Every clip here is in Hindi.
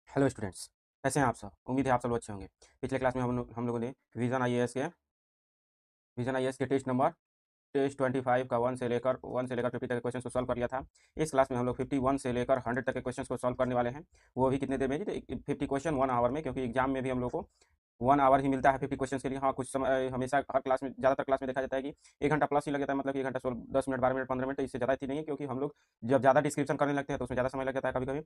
Hello students. कैसे हैं आप सब? उम्मीद है आप सब लोग अच्छे होंगे। पिछले क्लास में हम लोगों ने विजन आईएएस के टेस्ट 25 का 1 से लेकर 50 तक के क्वेश्चन को सॉल्व कर लिया था। इस क्लास में हम लोग 51 से लेकर 100 तक के क्वेश्चन को सॉल्व करने वाले हैं। वो भी कितने देर में जी? तो 50 क्वेश्चन 1 आवर में, क्योंकि एग्जाम में भी हम लोग को 1 आवर ही मिलता है 50 क्वेश्चन के लिए। हाँ, कुछ समय हमेशा हर क्लास में, ज़्यादातर क्लास में देखा जाता है कि 1 घंटा प्लस ही लग जाता है, मतलब कि 1 घंटा 10 मिनट 12 मिनट 15 मिनट, इससे ज़्यादा ही नहीं है, क्योंकि हम लोग जब ज़्यादा डिस्क्रिप्शन करने लगते हैं तो उसमें ज़्यादा समय लग जाता है कभी कभी।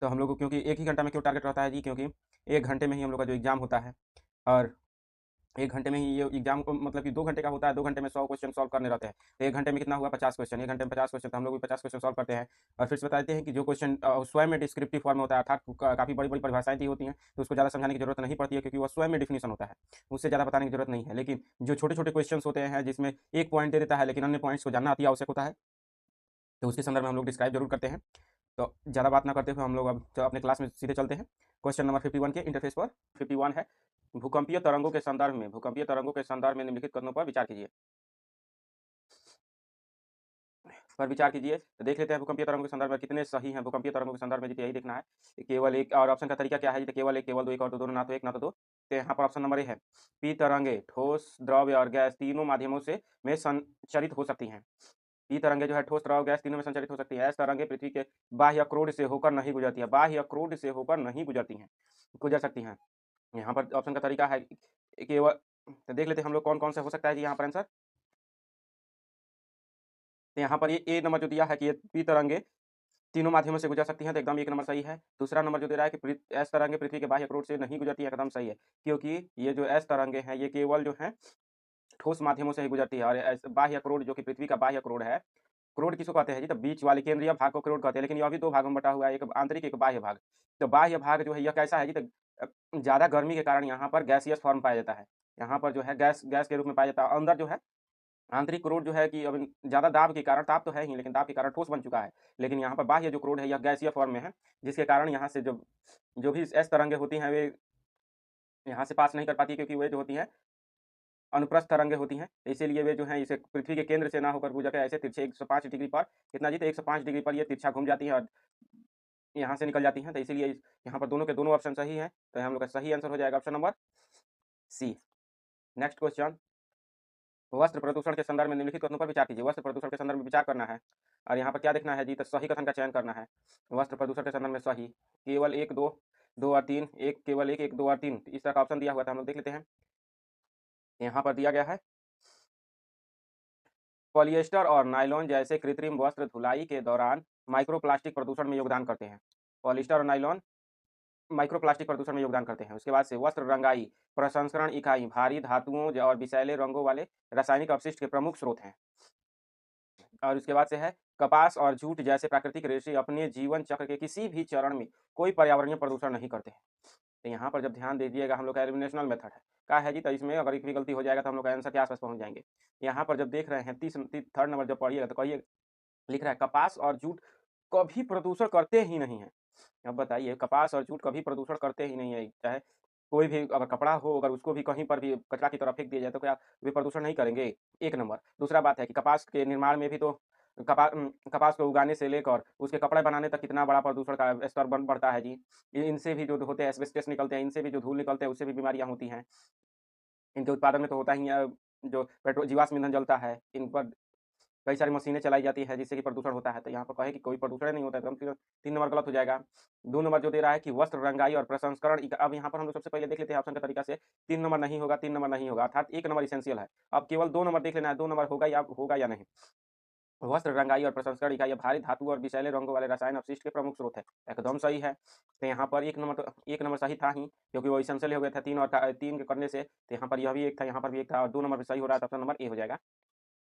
तो हम लोग को क्योंकि एक ही घंटा में क्यों टारगेट रहता है जी? क्योंकि 1 घंटे में ही हम लोग का जो एग्ज़ाम होता है, और 1 घंटे में ही ये एग्जाम को, मतलब कि 2 घंटे का होता है, 2 घंटे में 100 क्वेश्चन सॉल्व करने रहते हैं। तो 1 घंटे में कितना हुआ? 50 क्वेश्चन। 1 घंटे में 50 क्वेश्चन, तो हम लोग भी 50 क्वेश्चन सॉल्व करते हैं। और फिर से बता देते हैं कि जो क्वेश्चन स्वयं में डिस्क्रिप्टिव फॉर्म में होता है, अर्थात काफ़ी बड़ी बड़ी परिभाषाएं दी होती हैं, तो उसको ज़्यादा समझाने की जरूरत नहीं पड़ती है, क्योंकि वह स्वयं में डिफिनीशन होता है, उससे ज़्यादा बताने की जरूरत नहीं है। लेकिन जो छोटे छोटे क्वेश्चन होते हैं, जिसमें एक पॉइंट दे देता है लेकिन अन्य पॉइंट्स को जानना अति आवश्यक होता है, तो उसके संदर्भ में हम लोग डिस्क्राइब जरूर करते हैं। तो ज़्यादा बात ना करते हुए हम लोग अब तो अपने क्लास में सीधे चलते हैं। क्वेश्चन नंबर 51 के इंटरफेस पर। 51 है, भूकंपीय तरंगों के संदर्भ में निम्नलिखित कथनों पर विचार कीजिए। तो देख लेते हैं भूकंपीय तरंगों के संदर्भ में कितने सही हैं। भूकंपीय तरंगों के संदर्भ में जी, यही देखना है। केवल एक, और ऑप्शन का तरीका क्या है जी? तो केवल एक, केवल दो, एक और दो, दोनों, ना तो एक ना तो दो। तो यहाँ पर ऑप्शन नंबर ए है, पी तरंगे ठोस, द्रव्य और गैस तीनों माध्यमों से में संचरित हो सकती हैं। पी तरंगे जो है ठोस, द्रव, गैस तीनों में संचरित हो सकती है। एस तरंगे पृथ्वी के बाह्य क्रोड से होकर नहीं गुजरती है, बाह्य क्रोड से होकर नहीं गुजरती हैं, गुजर सकती हैं। यहाँ पर ऑप्शन का तरीका है केवल। तो देख लेते हैं हम लोग कौन कौन से हो सकता है जी यहाँ पर आंसर। तो यहाँ पर ये ए नंबर जो दिया है कि ये पी तरंगे तीनों माध्यमों से गुजर सकती हैं, तो एकदम एक नंबर सही है। दूसरा नंबर जो दे रहा है कि एस तरंगे पृथ्वी के बाह्य क्रोड से नहीं गुजरती है, एकदम सही है, क्योंकि ये जो एस तरंगे हैं ये केवल जो है ठोस माध्यमों से ही गुजरती है। और बाह्य क्रोड जो कि पृथ्वी का बाह्य क्रोड है, क्रोड किसको कहते हैं जी? तो बीच वाले केंद्रीय भाग को क्रोड कहते हैं, लेकिन यह भी दो भागों में बटा हुआ है, एक आंतरिक एक बाह्य भाग। तो बाह्य भाग जो है यह कैसा है जी? तो ज़्यादा गर्मी के कारण यहाँ पर गैसियस फॉर्म पाया जाता है, यहाँ पर जो है गैस गैस के रूप में पाया जाता है। अंदर जो है आंतरिक क्रोड जो है कि अब ज़्यादा दाब के कारण, ताप तो है ही लेकिन दाब के कारण ठोस बन चुका है। लेकिन यहाँ पर बाह्य जो क्रोड है यह गैसीय फॉर्म में है, जिसके कारण यहाँ से जो जो भी एस तरंगे होती हैं वे यहाँ से पास नहीं कर पाती, क्योंकि वे जो होती हैं अनुप्रस्थ तरंगे होती हैं। इसीलिए वे जो हैं इसे पृथ्वी के केंद्र से ना होकर गुजर के ऐसे तिरछे 105 डिग्री पर, कितना जी? तो 105 डिग्री पर ये तिरछा घूम जाती हैं और यहाँ से निकल जाती हैं। तो इसीलिए यहाँ पर दोनों के दोनों ऑप्शन सही हैं, तो हम लोग का सही आंसर हो जाएगा option number C. Next question, वस्त्र प्रदूषण के संदर्भ में निम्नलिखित कथनों पर विचार कीजिए। वस्त्र प्रदूषण के संदर्भ में विचार करना है, और यहाँ पर क्या देखना है जी? तो सही कथन का चयन करना है। वस्त्र प्रदूषण के संदर्भ में सही केवल एक, दो, दो और तीन, एक केवल एक, एक दो और तीन, इस तरह का ऑप्शन दिया हुआ था, हम लोग देख लेते हैं। यहाँ पर दिया गया है, पॉलिएस्टर और नायलॉन जैसे कृत्रिम वस्त्र धुलाई के दौरान माइक्रोप्लास्टिक प्रदूषण में योगदान करते हैं। पॉलिएस्टर और नायलॉन माइक्रोप्लास्टिक प्रदूषण में योगदान करते हैं। उसके बाद से वस्त्र रंगाई प्रसंस्करण इकाई भारी धातुओं और विषैले रंगों वाले रासायनिक अपशिष्ट के प्रमुख स्रोत हैं। और उसके बाद से है, कपास और जूट जैसे प्राकृतिक रेशे अपने जीवन चक्र के किसी भी चरण में कोई पर्यावरणीय प्रदूषण नहीं करते हैं। तो यहाँ पर जब ध्यान दीजिएगा, हम लोग का एलिमिनेशनल मेथड है क्या है जी? तो इसमें अगर एक भी गलती हो जाएगा तो हम लोग आंसर के आसपास पहुंच जाएंगे। यहाँ पर जब देख रहे हैं थर्ड नंबर जब पढ़िएगा तो कहिए, लिख रहा है कपास और जूट कभी प्रदूषण करते ही नहीं है। अब बताइए, कपास और जूट कभी प्रदूषण करते ही नहीं है। चाहे कोई भी अगर कपड़ा हो, अगर उसको भी कहीं पर भी कचरा की तरह फेंक दिया जाए तो क्या वे प्रदूषण नहीं करेंगे? एक नंबर। दूसरा बात है कि कपास के निर्माण में भी तो कपास को उगाने से लेकर उसके कपड़े बनाने तक कितना बड़ा प्रदूषण का स्तर बढ़ता है जी। इनसे भी जो होते हैं एस्बेस्टस निकलते हैं, इनसे भी जो धूल निकलते हैं उससे भी बीमारियां होती हैं। इनके उत्पादन में तो होता ही है, जो पेट्रोल जीवाश्म ईंधन जलता है, इन पर कई सारी मशीनें चलाई जाती है जिससे कि प्रदूषण होता है। तो यहाँ पर कहे कि कोई प्रदूषण नहीं होता है, तो हम 3 नंबर गलत हो जाएगा। 2 नंबर जो दे रहा है कि वस्त्र रंगाई और प्रसंस्करण अब यहाँ पर हम लोग सबसे पहले देख लेते हैं ऑप्शन के तरीका से। 3 नंबर नहीं होगा, 3 नंबर नहीं होगा, अर्थात 1 नंबर इसेंशियल है। अब केवल 2 नंबर देख लेना है, 2 नंबर होगा या नहीं। वस्त्र रंगाई और प्रसंस्करण इकाई भारी धातु और विषैले रंगों वाले रसायन अपशिष्ट के प्रमुख स्रोत है, एकदम सही है। तो यहाँ पर 1 नंबर सही था ही, क्योंकि वो इसेंशियल हो गया था 3 के करने से। तो यहाँ पर यह भी एक था, यहाँ पर भी एक था, और 2 नंबर भी सही हो रहा था, ऑप्शन नंबर ए हो जाएगा।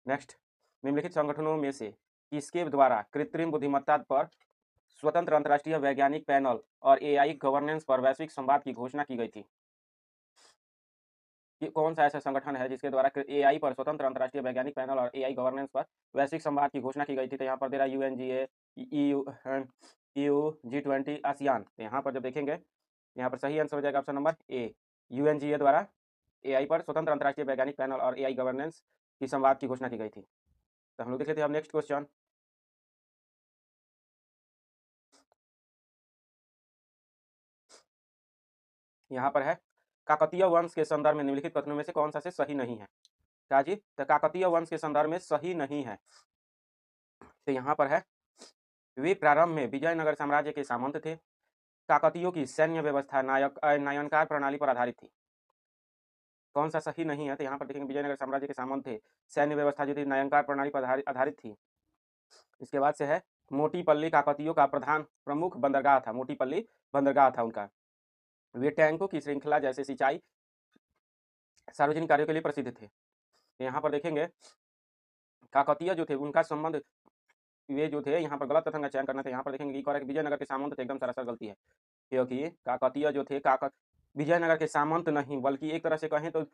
नेक्स्ट, निम्नलिखित संगठनों में से किसके द्वारा कृत्रिम बुद्धिमत्ता पर स्वतंत्र अंतर्राष्ट्रीय वैज्ञानिक पैनल और एआई गवर्नेंस पर वैश्विक संवाद की घोषणा की गई थी? कि कौन सा ऐसा संगठन है जिसके द्वारा एआई पर स्वतंत्र अंतर्राष्ट्रीय वैज्ञानिक पैनल और एआई गवर्नेंस पर वैश्विक संवाद की घोषणा की गई थी? तो यहाँ पर दे रहा है UNGA, EU, EU, G20, ASEAN. तो यहाँ पर जब देखेंगे, यहाँ पर सही आंसर हो जाएगा ऑप्शन नंबर ए, यूएनजीए द्वारा एआई पर स्वतंत्र अंतर्राष्ट्रीय वैज्ञानिक पैनल और एआई गवर्नेंस की संवाद की घोषणा की गई थी। तो हम लोग देख लेते हैं अब नेक्स्ट क्वेश्चन। यहाँ पर है काकतीय वंश के संदर्भ में निम्नलिखित कथनों में से कौन सा से सही नहीं है। क्या जी? तो काकतीय वंश के संदर्भ में सही नहीं है। तो यहाँ पर है वे प्रारंभ में विजयनगर साम्राज्य के सामंत थे। काकतीयों की सैन्य व्यवस्था नायनकार प्रणाली पर आधारित थी। कौन सा सही नहीं है? तो यहाँ पर देखेंगे विजयनगर साम्राज्य के सामंत थे, सैन्य व्यवस्था जो थी नायनकार प्रणाली पर आधारित थी। इसके बाद से है मोटीपल्ली काकतीयों का प्रधान प्रमुख बंदरगाह था। मोटीपल्ली बंदरगाह था उनका। वे टैंकों की श्रृंखला जैसे सिंचाई सार्वजनिक कार्यों के लिए प्रसिद्ध थे। यहाँ पर देखेंगे काकतीय जो थे उनका संबंध, वे जो थे यहाँ पर गलत कथन का चयन करना था। यहाँ पर देखेंगे कि विजयनगर के सामंत थे, एकदम सरासर गलती है, क्योंकि काकतीय जो थे विजयनगर के सामंत नहीं बल्कि एक तरह से कहें तो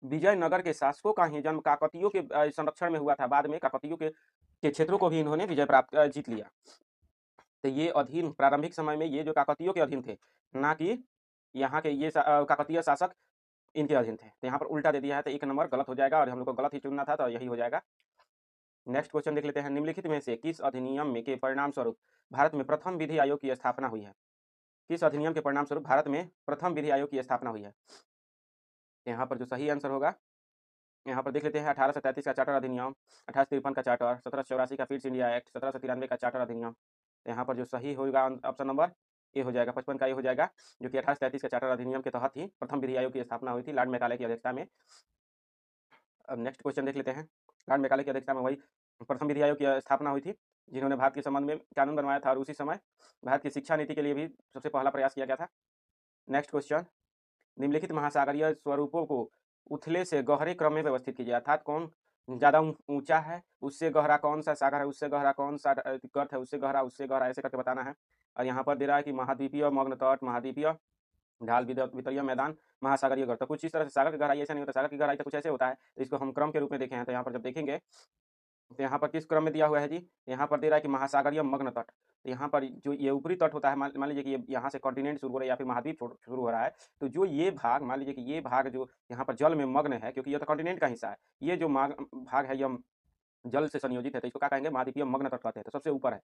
विजयनगर के शासकों का ही जन्म काकतीयों के संरक्षण में हुआ था। बाद में काकतीयों के क्षेत्रों को भी इन्होंने विजय प्राप्त जीत लिया। तो ये अधीन प्रारंभिक समय में ये जो काकतीयों के अधीन थे, ना कि यहाँ के ये काकतीय शासक इनके अधीन थे। तो यहाँ पर उल्टा दे दिया है, तो एक नंबर गलत हो जाएगा और हम लोग को गलत ही चुनना था, तो यही हो जाएगा। नेक्स्ट क्वेश्चन देख लेते हैं। निम्नलिखित में से किस अधिनियम में के परिणाम स्वरूप भारत में प्रथम विधि आयोग की स्थापना हुई है? किस अधिनियम के परिणाम स्वरूप भारत में प्रथम विधि आयोग की स्थापना हुई है? यहाँ पर जो सही आंसर होगा, यहाँ पर देख लेते हैं 1833 का चार्टर अधिनियम, 1853 का चार्टर, 1784 का फिट्स इंडिया एक्ट, 1793 का चार्टर अधिनियम। यहाँ पर जो सही होगा ऑप्शन नंबर ए हो जाएगा, 55 का ए हो जाएगा, जो कि 1833 के चार्टर अधिनियम के तहत ही प्रथम विधि आयोग की स्थापना हुई थी लॉर्ड मैकाले की अध्यक्षता में। अब नेक्स्ट क्वेश्चन देख लेते हैं। लॉर्ड मैकाले की अध्यक्षता में वही प्रथम विधि आयोग की स्थापना हुई थी, जिन्होंने भारत के संबंध में कानून बनवाया था और उसी समय भारत की शिक्षा नीति के लिए भी सबसे पहला प्रयास किया गया था। नेक्स्ट क्वेश्चन, निम्नलिखित महासागरीय स्वरूपों को उथले से गहरे क्रम में व्यवस्थित कीजिए, अर्थात कौन ज़्यादा ऊंचा है, उससे गहरा कौन सा सागर है, उससे गहरा कौन सा गर्त है, उससे गहरा ऐसे करके बताना है। और यहाँ पर दे रहा है कि महाद्वीपीय मग्न तट, महाद्वीपीय ढाल, वितलीय मैदान, महासागरीय गर्त। तो कुछ इस तरह से सागर की गहराई ऐसा नहीं होता, सागर की गहराई तो कुछ ऐसे होता है, तो इसको हम क्रम के रूप में देखें हैं। तो यहाँ पर जब देखेंगे तो यहाँ पर किस क्रम में दिया हुआ है जी? यहाँ पर दे रहा है कि महासागरीय मग्न तट। तो यहाँ पर जो ये ऊपरी तट होता है, मान लीजिए कि ये यहाँ से कॉन्टिनेंट शुरू हो रहा है या फिर महाद्वीप शुरू हो रहा है, तो जो ये भाग, मान लीजिए कि ये भाग जो यहाँ पर जल में मग्न है, क्योंकि ये तो कॉन्टिनेंट का हिस्सा है, ये जो भाग है ये जल से संयोजित है, तो इसको क्या कहेंगे? महाद्वीपीय मग्न तट कहते हैं, तो सबसे ऊपर है।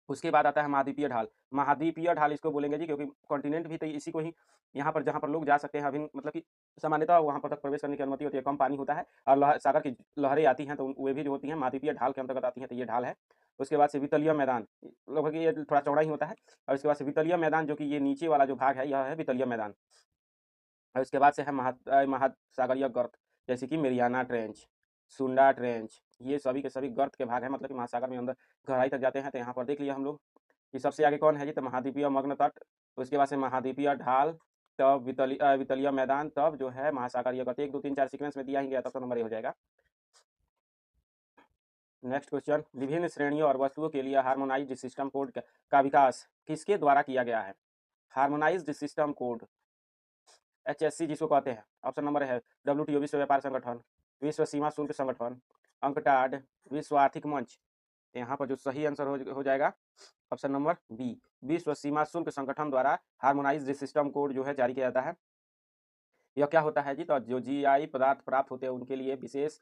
उसके बाद आता है महाद्वीपीय ढाल। महाद्वीपीय ढाल इसको बोलेंगे जी, क्योंकि कॉन्टिनेंट भी तो इसी को ही, यहाँ पर जहाँ पर लोग जा सकते हैं अभी, मतलब कि सामान्यतः वहाँ पर तक प्रवेश करने की अनुमति होती है, कम पानी होता है और सागर की लहरें आती हैं, तो वे भी जो होती हैं महाद्वीपीय ढाल के अंतर्गत आती हैं, तो ये ढाल है। उसके बाद से वितलीय मैदान, लगभग ये थोड़ा चौड़ा ही होता है, और उसके बाद से वितलीय मैदान, जो कि ये नीचे वाला जो भाग है यह है वितलीय मैदान। और उसके बाद से है महासागरीय गर्त, जैसे कि मेरियाना ट्रेंच, सुंडा ट्रेंच, ये सभी के सभी गर्त के भाग हैं, मतलब कि महासागर में अंदर गहराई तक जाते हैं। तो यहाँ पर देख लिया हम लोग कि सबसे आगे कौन है जी? तो महाद्वीपीय मग्न तट, उसके बाद से महाद्वीपीय ढाल, तब वितलीय मैदान, तब जो है महासागरीय गर्त। 1 2 3 4 सीक्वेंस में दिया ही गया, तब तो नंबर ए हो जाएगा। नेक्स्ट क्वेश्चन, विभिन्न श्रेणियों और वस्तुओं के लिए हार्मोनाइज्ड सिस्टम कोड का विकास किसके द्वारा किया गया है? हार्मोनाइज्ड सिस्टम कोड, HSC जिसको कहते हैं। ऑप्शन नंबर है WTO, विश्व व्यापार संगठन, विश्व सीमा शुल्क संगठन, अंकटाड, विश्व आर्थिक मंच। यहाँ पर जो सही आंसर हो जाएगा ऑप्शन नंबर बी, विश्व सीमा शुल्क संगठन द्वारा हार्मोनाइज्ड सिस्टम कोड जो है जारी किया जाता है। यह क्या होता है जी? तो जो GI पदार्थ प्राप्त होते हैं उनके लिए विशेष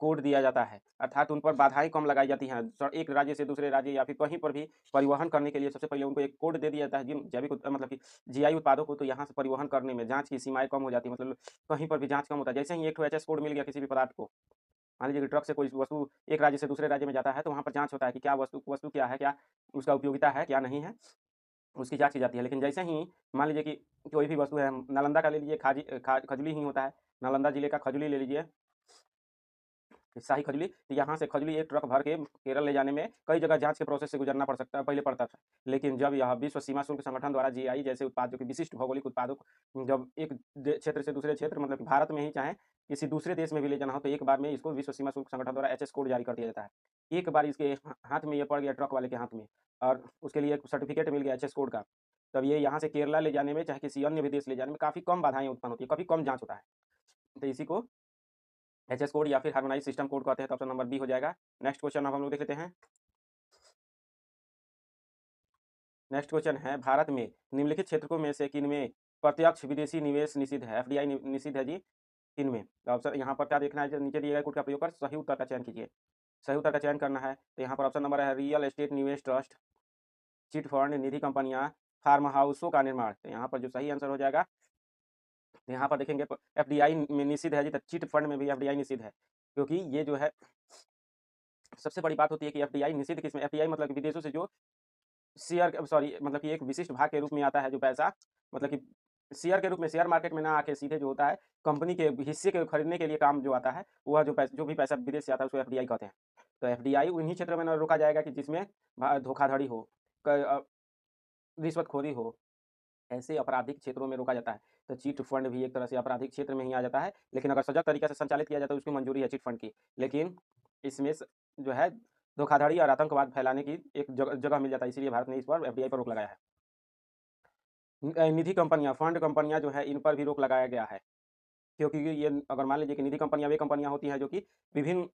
कोड दिया जाता है, अर्थात उन पर बाधाएं कम लगाई जाती हैं। एक राज्य से दूसरे राज्य या फिर कहीं पर भी परिवहन करने के लिए सबसे पहले उनको एक कोड दे दिया जाता है, जिन जैविक मतलब कि GI उत्पादों को, तो यहाँ से परिवहन करने में जांच की सीमाएं कम हो जाती है, मतलब कहीं पर भी जांच कम होता है। जैसे ही एक HS कोड मिल गया किसी भी पदार्थ को, मान लीजिए कि ट्रक से कोई वस्तु एक राज्य से दूसरे राज्य में जाता है, तो वहाँ पर जांच होता है कि क्या वस्तु क्या है, क्या उसका उपयोगिता है, क्या नहीं है, उसकी जांच की जाती है। लेकिन जैसे ही मान लीजिए कि कोई भी वस्तु है, नालंदा का ले लीजिए, खजुली ही होता है, नालंदा जिले का खजुली ले लीजिए, शाही खजुली, तो यहाँ से खजुली एक ट्रक भर के केरल ले जाने में कई जगह जांच के प्रोसेस से गुजरना पहले पड़ता था। लेकिन जब यह विश्व सीमा शुल्क संगठन द्वारा GI जैसे उत्पाद, जो कि विशिष्ट भौगोलिक उत्पादों को जब एक क्षेत्र से दूसरे क्षेत्र, मतलब भारत में ही चाहे किसी दूसरे देश में भी ले जाना हो, तो एक बार में इसको विश्व सीमा शुल्क संगठन द्वारा HS कोड जारी कर दिया जाता है। एक बार इसके हाथ में ये पड़ गया, ट्रक वाले के हाथ में, और उसके लिए सर्टिफिकेट मिल गया HS कोड का, तब ये यहाँ से केरला ले जाने में, चाहे किसी अन्य भी देश ले जाने में काफ़ी कम बाधाएं उत्पन्न होती है, काफ़ी कम जाँच होता है। तो इसी को HS कोड या फिर हार्मोनाइज सिस्टम कोड कहते हैं, तो ऑप्शन नंबर बी हो जाएगा। नेक्स्ट क्वेश्चन अब हम लोग देख लेते हैं। नेक्स्ट क्वेश्चन है, भारत में निम्नलिखित क्षेत्रों में से किनमें प्रत्यक्ष विदेशी निवेश निषिद्ध है? FDI निषिद्ध है जी, किनमें? तो ऑप्शन यहाँ पर क्या देखना है, जो नीचे दिए गए कोड का प्रयोग कर सही उत्तर का चयन कीजिए। सही उत्तर का चयन करना है, तो यहाँ पर ऑप्शन नंबर है रियल एस्टेट निवेश ट्रस्ट, चिट फंड, निधि कंपनियाँ, फार्म हाउसों का निर्माण। तो यहाँ पर जो सही आंसर हो जाएगा, यहाँ पर देखेंगे एफडीआई में निषिद्ध है जी, तो चिट फंड में भी एफडीआई निषिद्ध है, क्योंकि ये जो है सबसे बड़ी बात होती है कि एफडीआई निषिद्ध किसमें, एफडीआई मतलब कि विदेशों से जो शेयर सॉरी मतलब कि एक विशिष्ट भाग के रूप में आता है जो पैसा, मतलब कि शेयर के रूप में शेयर मार्केट में ना आके सीधे जो होता है कंपनी के हिस्से के खरीदने के लिए काम जो आता है, वह जो भी पैसा विदेश से आता है उसको एफडीआई कहते हैं। तो एफडीआई उन्हीं क्षेत्रों में न रोका जाएगा कि जिसमें धोखाधड़ी हो, रिश्वतखोरी हो, ऐसे आपराधिक क्षेत्रों में रोका जाता है। तो चिट फंड भी एक तरह से आपराधिक क्षेत्र में ही आ जाता है, लेकिन अगर सजग तरीके से संचालित किया जाए तो उसकी मंजूरी है चिट फंड की। लेकिन इसमें जो है धोखाधड़ी और आतंकवाद फैलाने की एक जगह मिल जाता है, इसीलिए भारत ने इस पर एफडीआई पर रोक लगाया है। निधि कंपनियां, फंड कंपनियां जो है इन पर भी रोक लगाया गया है, क्योंकि ये अगर मान लीजिए कि निधि कंपनियां वे कंपनियां होती हैं जो कि विभिन्न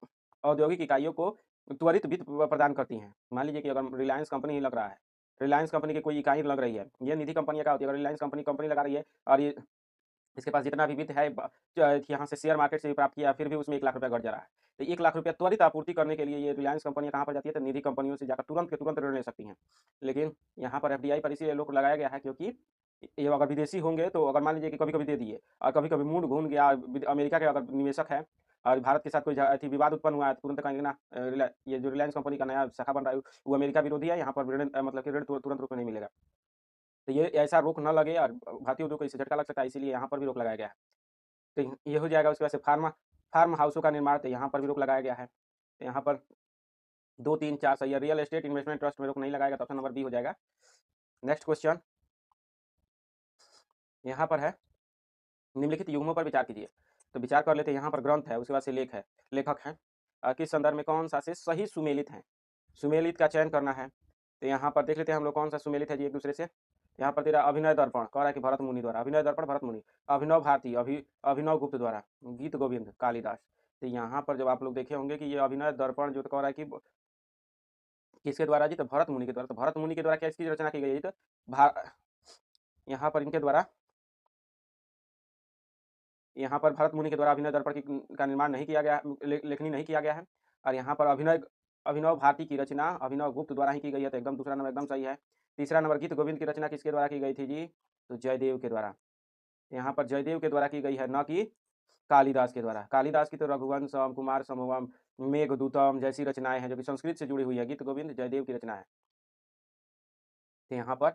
औद्योगिक इकाइयों को त्वरित वित्त प्रदान करती हैं। मान लीजिए कि अगर रिलायंस कंपनी ही लग रहा है, रिलायंस कंपनी की कोई इकाई लग रही है, ये निधि कंपनियां क्या होती है, अगर रिलायंस कंपनी कंपनी लगा रही है और ये इसके पास जितना भी वित्त है यहाँ से शेयर मार्केट से भी प्राप्त किया, फिर भी उसमें 1 लाख रुपया घट जा रहा है, तो 1 लाख रुपया त्वरित आपूर्ति करने के लिए ये रिलायंस कंपनियां कहाँ पर जाती है, तो निधि कंपनियों से जाकर तुरंत के तुरंत ऋण ले सकती हैं। लेकिन यहाँ पर एफडीआई पर इसीलिए रोक लगाया गया है क्योंकि ये अगर विदेशी होंगे तो अगर मान लीजिए कि कभी कभी दे दिए और कभी कभी मूड घूम गया, अमेरिका के अगर निवेशक है और भारत के साथ कोई विवाद उत्पन्न हुआ है, तुरंत कहेंगे ना ये जो रिलायंस कंपनी का नया शाखा बन रहा है वो अमेरिका विरोधी है, यहाँ पर ऋण मतलब कि ऋण तुरंत रूप में नहीं मिलेगा। तो ये ऐसा रोक न लगे और भारतीय उद्योग को इससे झटका लग सकता है, इसीलिए यहाँ पर भी रोक लगाया गया है। तो ये हो जाएगा। उसके बाद से फार्म हाउसों का निर्माण, तो यहाँ पर भी रोक लगाया गया है। तो यहाँ पर 2, 3, 4 सही है। रियल एस्टेट इन्वेस्टमेंट ट्रस्ट में रोक नहीं लगाएगा, तो ऑप्शन नंबर बी हो जाएगा। नेक्स्ट क्वेश्चन यहाँ पर है, निम्नलिखित युग्मों पर विचार कीजिए। तो विचार कर लेते हैं। यहाँ पर ग्रंथ है, उसके बाद से लेखक है, किस संदर्भ में कौन सा से सही सुमेलित है, सुमेलित का चयन करना है। तो यहाँ पर देख लेते हैं हम लोग कौन सा सुमेलित है जी एक दूसरे से। यहाँ पर तेरा अभिनय दर्पण कह रहा है कि भरत मुनि द्वारा, अभिनय दर्पण भरत मुनि, अभिनव भारती अभिनव गुप्त द्वारा, गीत गोविंद कालिदास। तो यहाँ पर जब आप लोग देखे होंगे कि ये अभिनय दर्पण जो कह रहा है कि किसके द्वारा जी, तो भरत मुनि के द्वारा। तो भरत मुनि के द्वारा क्या इसकी रचना की गई है, तो यहाँ पर इनके द्वारा, यहाँ पर भरत मुनि के द्वारा अभिनय दर्पण का निर्माण नहीं किया गया, लेखनी नहीं किया गया है। और यहाँ पर अभिनव भारती की रचना अभिनव गुप्त द्वारा ही की गई है, तो एकदम दूसरा नंबर एकदम सही है। तीसरा नंबर, गीत गोविंद की रचना किसके द्वारा की गई थी जी, तो जयदेव के द्वारा। यहाँ पर जयदेव के द्वारा की गई है, न कि कालिदास के द्वारा। कालिदास की तो रघुवंशम, कुमार संभवम, मेघदूतम जैसी रचनाएं हैं जो कि संस्कृत से जुड़ी हुई है। गीत गोविंद जयदेव की रचना है। तो यहाँ पर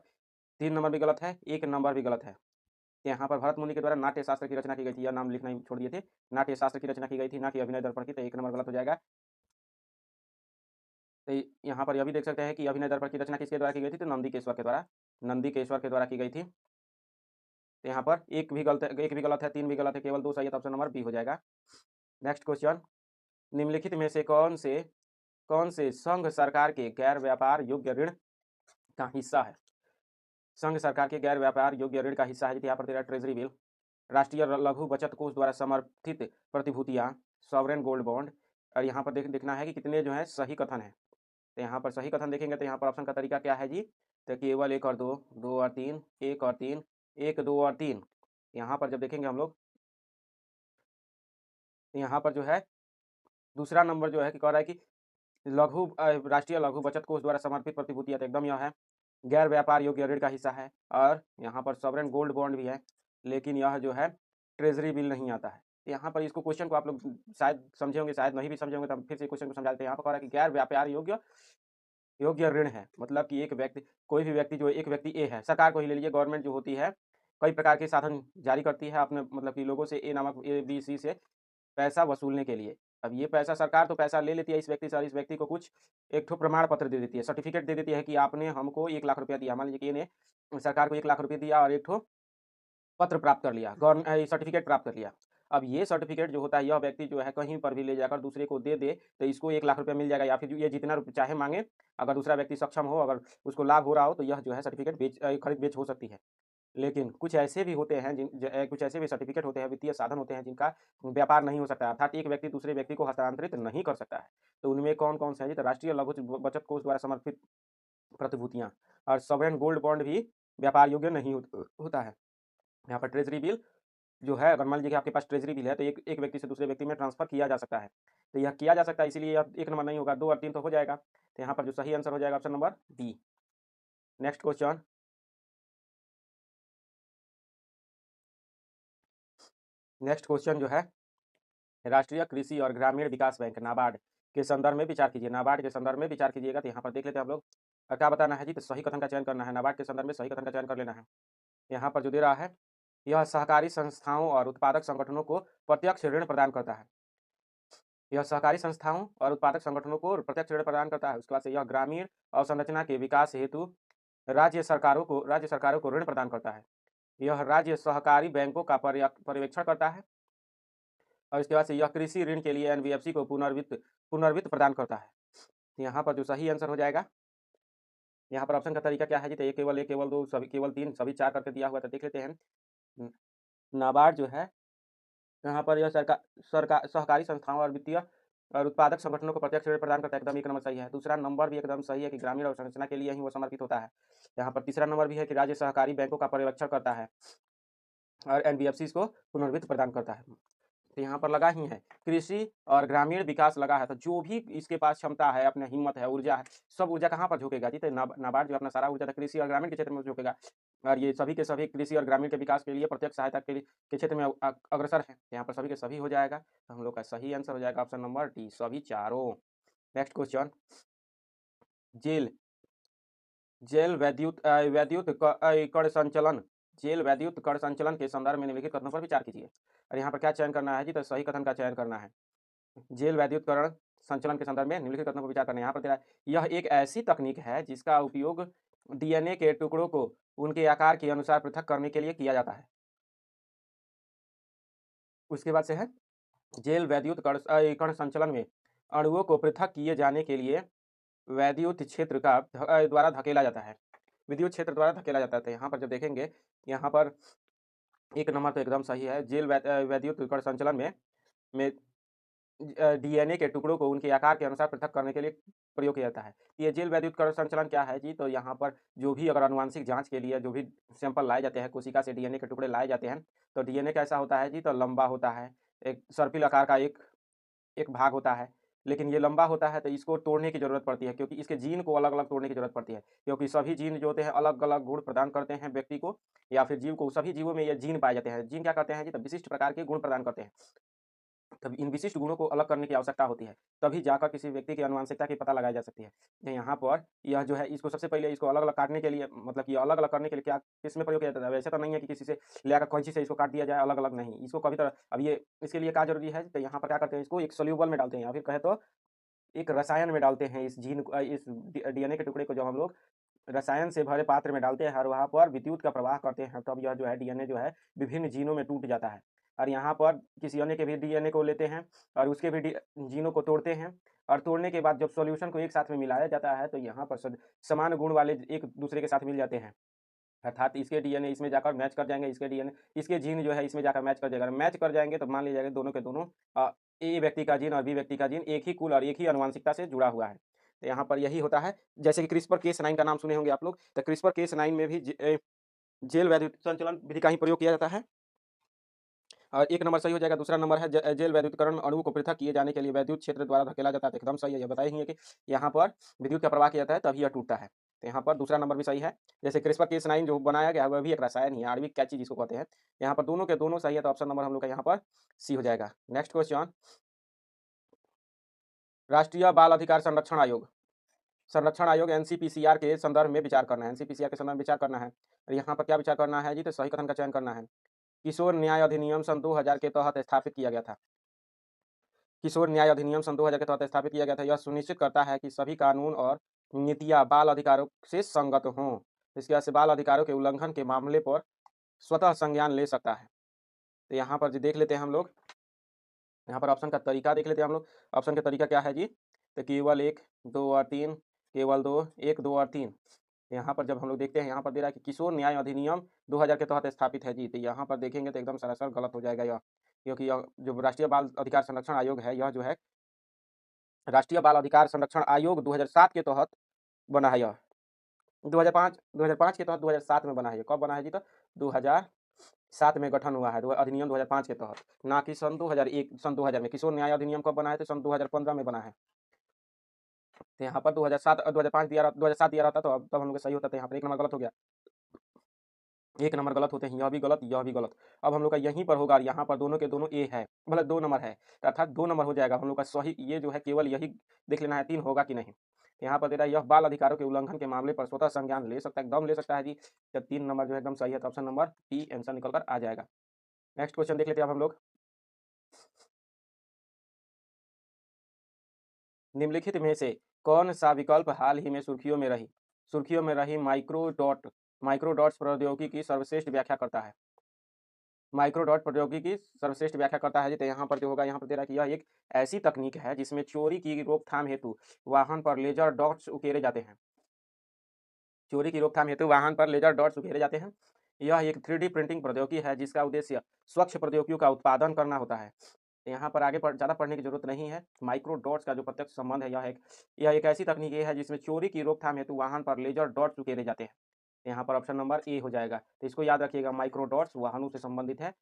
3 नंबर भी गलत है, 1 नंबर भी गलत है। यहाँ पर भरत मुनि के द्वारा नाट्य शास्त्र की रचना की गई थी, यह नाम लिखना ही छोड़ दिए थे। नाट्य शास्त्र की रचना की गई थी, ना कि अभिनय दर्पण की, तो 1 नंबर गलत हो जाएगा। तो यहाँ पर यह भी देख सकते हैं कि अभिनय दर्पण की रचना किसके द्वारा की गई थी, तो नंदीकेश्वर के द्वारा, नंदीकेश्वर के द्वारा की गई थी। तो यहाँ पर एक भी गलत है, 3 भी गलत है, केवल 2 सही है, तो ऑप्शन नंबर बी हो जाएगा। नेक्स्ट क्वेश्चन, निम्नलिखित में से कौन से संघ सरकार के गैर व्यापार योग्य ऋण का हिस्सा है। संघ सरकार के गैर व्यापार योग्य ऋण का हिस्सा है, यहाँ पर तेरा ट्रेजरी बिल, राष्ट्रीय लघु बचत कोष द्वारा समर्थित प्रतिभूतियां, सॉवरेन गोल्ड बॉन्ड। और यहाँ पर देखना है कि कितने जो है सही कथन है। तो यहाँ पर सही कथन देखेंगे तो यहाँ पर ऑप्शन का तरीका क्या है जी, तो केवल 1 और 2, 2 और 3, 1 और 3, 1, 2 और 3। यहाँ पर जब देखेंगे हम लोग, यहाँ पर जो है दूसरा नंबर जो है कि कह रहा है कि राष्ट्रीय लघु बचत कोष द्वारा समर्पित प्रतिभूतियां, तो एकदम यह है, गैर व्यापार योग्य ऋण का हिस्सा है। और यहाँ पर सॉवरेन गोल्ड बॉन्ड भी है, लेकिन यह जो है ट्रेजरी बिल नहीं आता है। यहाँ पर इसको क्वेश्चन को आप लोग शायद समझे होंगे, शायद नहीं भी समझे होंगे, तो हम फिर से क्वेश्चन को समझा देते हैं। यहाँ पर कह रहा है कि गैर व्यापार योग्य ऋण है, मतलब कि एक व्यक्ति, कोई भी व्यक्ति जो एक व्यक्ति ए है, सरकार को ही ले लीजिए, गवर्नमेंट जो होती है कई प्रकार के साधन जारी करती है अपने मतलब कि लोगों से ए नामक ABC से पैसा वसूलने के लिए। अब ये पैसा सरकार तो पैसा ले लेती है इस व्यक्ति से, और इस व्यक्ति को कुछ एक ठो प्रमाण पत्र दे देती है, सर्टिफिकेट दे देती है कि आपने हमको 1 लाख रुपया दिया। मान लीजिए कि ये ने सरकार को 1 लाख रुपये दिया और एक ठो पत्र प्राप्त कर लिया, सर्टिफिकेट प्राप्त कर लिया। अब ये सर्टिफिकेट जो होता है, यह व्यक्ति जो है कहीं पर भी ले जाकर दूसरे को दे दे तो इसको 1 लाख रुपया मिल जाएगा, या फिर ये जितना चाहे मांगे, अगर दूसरा व्यक्ति सक्षम हो, अगर उसको लाभ हो रहा हो, तो यह जो है सर्टिफिकेट खरीद बेच हो सकती है। लेकिन कुछ ऐसे भी होते हैं कुछ ऐसे भी सर्टिफिकेट होते हैं, वित्तीय साधन होते हैं जिनका व्यापार नहीं हो सकता, अर्थात एक व्यक्ति दूसरे व्यक्ति को हस्तांतरित नहीं कर सकता है। तो उनमें कौन कौन से हैं जी, तो राष्ट्रीय लघु बचत कोष द्वारा समर्पित प्रतिभूतियां और सॉवरेन गोल्ड बॉन्ड भी व्यापार योग्य नहीं होता है। यहाँ पर ट्रेजरी बिल जो है, अगर मान लीजिए कि आपके पास ट्रेजरी बिल है तो एक व्यक्ति से दूसरे व्यक्ति में ट्रांसफर किया जा सकता है, तो यह किया जा सकता है, इसीलिए यह 1 नंबर नहीं होगा, 2 और 3 तो हो जाएगा। तो यहाँ पर जो सही आंसर हो जाएगा option number D. Next question, next question जो है, राष्ट्रीय कृषि और ग्रामीण विकास बैंक नाबार्ड के संदर्भ में विचार कीजिए। नाबार्ड के संदर्भ में विचार कीजिएगा, तो यहाँ पर देख लेते हैं हम लोग। क्या बताना है जी, तो सही कथन का चयन करना है। नाबार्ड के संदर्भ में सही कथन का चयन कर लेना है। यहाँ पर जो दे रहा है, यह सहकारी संस्थाओं और उत्पादक संगठनों को प्रत्यक्ष ऋण प्रदान करता है। यह सहकारी संस्थाओं और उत्पादक संगठनों को प्रत्यक्ष ऋण प्रदान करता है। उसके बाद से यह ग्रामीण अवसंरचना के विकास हेतु राज्य सरकारों को ऋण प्रदान करता है। यह राज्य सहकारी बैंकों का पर्यवेक्षण करता है। और इसके बाद से यह कृषि ऋण के लिए एनबीएफसी को पुनर्वित्त प्रदान करता है। यहाँ पर जो सही आंसर हो जाएगा, यहाँ पर ऑप्शन का तरीका क्या है जी, तो एक केवल दो, सभी केवल तीन, सभी चार करके दिया हुआ था। देख लेते हैं। नाबार्ड जो है, यहाँ पर यह सरकार सहकारी संस्थाओं और वित्तीय और उत्पादक संगठनों को प्रत्यक्ष ऋण प्रदान करता है, एकदम एक नंबर सही है। दूसरा नंबर भी एकदम सही है कि ग्रामीण अवसंरचना के लिए ही वो समर्पित होता है। यहाँ पर तीसरा नंबर भी है कि राज्य सहकारी बैंकों का पर्यवेक्षण करता है और एनबीएफसी को पुनर्वित्त प्रदान करता है। तो यहाँ पर लगा ही है कृषि और ग्रामीण विकास लगा है, तो जो भी इसके पास क्षमता है, अपने हिम्मत है, ऊर्जा है, सब ऊर्जा कहाँ पर झोंकेगा जी, तो नाबार्ड जो अपना सारा ऊर्जा था कृषि और ग्रामीण के क्षेत्र में झोंकेगा। और ये सभी के सभी कृषि और ग्रामीण के विकास के लिए प्रत्यक्ष सहायता के क्षेत्र में अग्रसर है। यहाँ पर सभी के सभी हो जाएगा, तो हम लोग का सही आंसर हो जाएगा ऑप्शन नंबर डी, सभी चारों। नेक्स्ट क्वेश्चन, जेल जेल वैद्युत कण संचलन के संदर्भ में निम्नलिखित कथनों पर विचार कीजिए। और यहाँ पर क्या चयन करना है जी, तो सही कथन का चयन करना है। जेल वैद्युतकरण संचलन के संदर्भ में निम्नलिखित कथनों पर विचार करना है। यहाँ पर तेरा यह एक ऐसी तकनीक है जिसका उपयोग डीएनए के टुकड़ों को उनके आकार के अनुसार पृथक करने के लिए किया जाता है। उसके बाद से है, जेल वैद्युत कण संचलन में अणुओं को पृथक किए जाने के लिए वैद्युत क्षेत्र का द्वारा धकेला जाता है, विद्युत क्षेत्र द्वारा धकेला जाता है। तो यहाँ पर जब देखेंगे, यहाँ पर एक नंबर तो एकदम सही है। जेल वैद्युत कण संचलन में डीएनए के टुकड़ों को उनके आकार के अनुसार पृथक करने के लिए प्रयोग किया जाता है। ये जेल वैद्युत कण संचलन क्या है जी, तो यहाँ पर जो भी अगर आनुवांशिक जांच के लिए जो भी सैंपल लाए जाते हैं, कोशिका से डीएनए के टुकड़े लाए जाते हैं, तो डीएनए कैसा होता है जी, तो लंबा होता है, एक सर्पिल आकार का एक एक भाग होता है। लेकिन ये लंबा होता है, तो इसको तोड़ने की जरूरत पड़ती है, क्योंकि इसके जीन को अलग अलग तोड़ने की जरूरत पड़ती है, क्योंकि सभी जीन जो होते हैं अलग अलग गुण प्रदान करते हैं व्यक्ति को या फिर जीव को। सभी जीवों में ये जीन पाए जाते हैं। जीन क्या करते हैं जी, तो विशिष्ट प्रकार के गुण प्रदान करते हैं। तब इन विशिष्ट गुणों को अलग करने की आवश्यकता होती है, तभी जाकर किसी व्यक्ति की आनुवंशिकता की पता लगाई जा सकती है। यहाँ पर यह जो है, इसको सबसे पहले इसको अलग अलग काटने के लिए, मतलब कि अलग अलग करने के लिए क्या किसमें प्रयोग किया जाता है। वैसे तो नहीं है कि किसी से ले आकर कैंची से इसको काट दिया जाए, अलग अलग नहीं, इसको कभी तरह। अब ये इसके लिए क्या जरूरी है, तो यहाँ पर क्या करते हैं, इसको एक सोल्यूबल में डालते हैं, या फिर कहे तो एक रसायन में डालते हैं। इस जीन इस डीएनए के टुकड़े को जब हम लोग रसायन से भरे पात्र में डालते हैं और वहाँ पर विद्युत का प्रवाह करते हैं, तब यह जो है डीएनए जो है विभिन्न जीनों में टूट जाता है। और यहाँ पर किसी अन्य के भी डीएनए को लेते हैं और उसके भी जीनों को तोड़ते हैं, और तोड़ने के बाद जब सॉल्यूशन को एक साथ में मिलाया जाता है, तो यहाँ पर समान गुण वाले एक दूसरे के साथ मिल जाते हैं। अर्थात इसके डीएनए इसमें जाकर मैच कर जाएंगे, इसके डीएनए इसके जीन जो है इसमें जाकर मैच कर जाएगा। मैच कर जाएंगे तो मान लीजिए जाएगा दोनों के दोनों ए व्यक्ति का जीन और बी व्यक्ति का जीन एक ही कुल और एक ही आनुवंशिकता से जुड़ा हुआ है। तो यहाँ पर यही होता है। जैसे कि क्रिस्पर-केस9 का नाम सुने होंगे आप लोग, तो क्रिस्पर-केस9 में भी जेल वैद्युत संचलन विधि का ही प्रयोग किया जाता है। और एक नंबर सही हो जाएगा। दूसरा नंबर है, जेल वैद्युतीकरण अणु को पृथक किए जाने के लिए वैद्युत क्षेत्र द्वारा धकेला जाता है, तो एकदम सही है। ये बताया ही है कि यहाँ पर विद्युत का प्रवाह किया जाता है तभी यह टूटता है। तो यहाँ पर दूसरा नंबर भी सही है। जैसे क्रिस्पर-केस9 जो बनाया गया है वह भी एक रसायन ही है, आणविक कैंची जिसको कहते हैं। यहाँ पर दोनों के दोनों सही है, तो ऑप्शन नंबर हम लोग का यहाँ पर सी हो जाएगा। नेक्स्ट क्वेश्चन, राष्ट्रीय बाल अधिकार संरक्षण आयोग एनसीपीसीआर के संदर्भ में विचार करना है। एनसीपीसीआर के संदर्भ में विचार करना है। और यहाँ पर क्या विचार करना है जी, तो सही कथन का चयन करना है। किशोर न्याय अधिनियम सन 2000 के तहत स्थापित किया गया था। किशोर न्याय अधिनियम सन 2000 के तहत स्थापित किया गया था। यह सुनिश्चित करता है कि सभी कानून और नीतियां बाल अधिकारों से संगत हों। इसके वजह से बाल अधिकारों के उल्लंघन के मामले पर स्वतः संज्ञान ले सकता है। तो यहाँ पर जो देख लेते हैं हम लोग, यहाँ पर ऑप्शन का तरीका देख लेते हैं हम लोग। ऑप्शन का तरीका क्या है जी, तो केवल 1, 2 और 3, केवल 2, 1, 2 और 3। यहाँ पर जब हम लोग देखते हैं, यहाँ पर दे रहा है कि किशोर न्याय अधिनियम 2000 के तहत स्थापित है जी, तो यहाँ पर देखेंगे तो एकदम सरासर गलत हो जाएगा यह, क्योंकि यह जो राष्ट्रीय बाल अधिकार संरक्षण आयोग है, यह जो है राष्ट्रीय बाल अधिकार संरक्षण आयोग 2007 के तहत बना है। यह 2005 के तहत 2007 में बना है। कब बना है जी, तो 2007 में गठन हुआ है, अधिनियम 2005 के तहत, ना कि सन 2000 में। किशोर न्याय अधिनियम कब बना है, तो सन 2015 में बना है। तो यहाँ पर 2007 दिया रहता, तो अब तब हम लोग सही होता, तो यहाँ पर एक नंबर गलत हो गया। 1 नंबर गलत होते हैं, यह भी गलत, यह भी गलत। अब हम लोग का यहीं पर होगा और यहाँ पर दोनों के दोनों ए है, मतलब 2 नंबर है, अर्थात 2 नंबर हो जाएगा। हम लोग का सही ये जो है केवल यही देख लेना है 3 होगा कि नहीं। यहाँ पर दे रहा है यह बाल अधिकारों के उल्लंघन के मामले पर स्वतः संज्ञान ले सकता है, एकदम ले सकता है जी। जब 3 नंबर जो है एकदम सही है तो ऑप्शन नंबर बी आंसर निकल कर आ जाएगा। नेक्स्ट क्वेश्चन देख लेते हैं अब हम लोग। निम्नलिखित में से कौन सा विकल्प हाल ही में सुर्खियों में रही माइक्रो डॉट्स प्रौद्योगिकी की सर्वश्रेष्ठ व्याख्या करता है। माइक्रो डॉट प्रौद्योगिकी की सर्वश्रेष्ठ व्याख्या करता है जी। तो यहाँ पर जो होगा, यहाँ पर दे रहा है कि यह एक ऐसी तकनीक है जिसमें चोरी की रोकथाम हेतु वाहन पर लेजर डॉट्स उकेरे जाते हैं। चोरी की रोकथाम हेतु वाहन पर लेजर डॉट्स उकेरे जाते हैं। यह एक 3D प्रिंटिंग प्रौद्योगिकी है जिसका उद्देश्य स्वच्छ प्रौद्योगिकियों का उत्पादन करना होता है। यहाँ पर आगे ज़्यादा पढ़ने की जरूरत नहीं है। माइक्रो डॉट्स का जो प्रत्यक्ष संबंध है, यह एक ऐसी तकनीक है जिसमें चोरी की रोकथाम हेतु वाहन पर लेजर डॉट्स उकेरे जाते हैं। यहाँ पर ऑप्शन नंबर ए हो जाएगा। तो इसको याद रखिएगा, माइक्रो डॉट्स वाहनों से संबंधित है।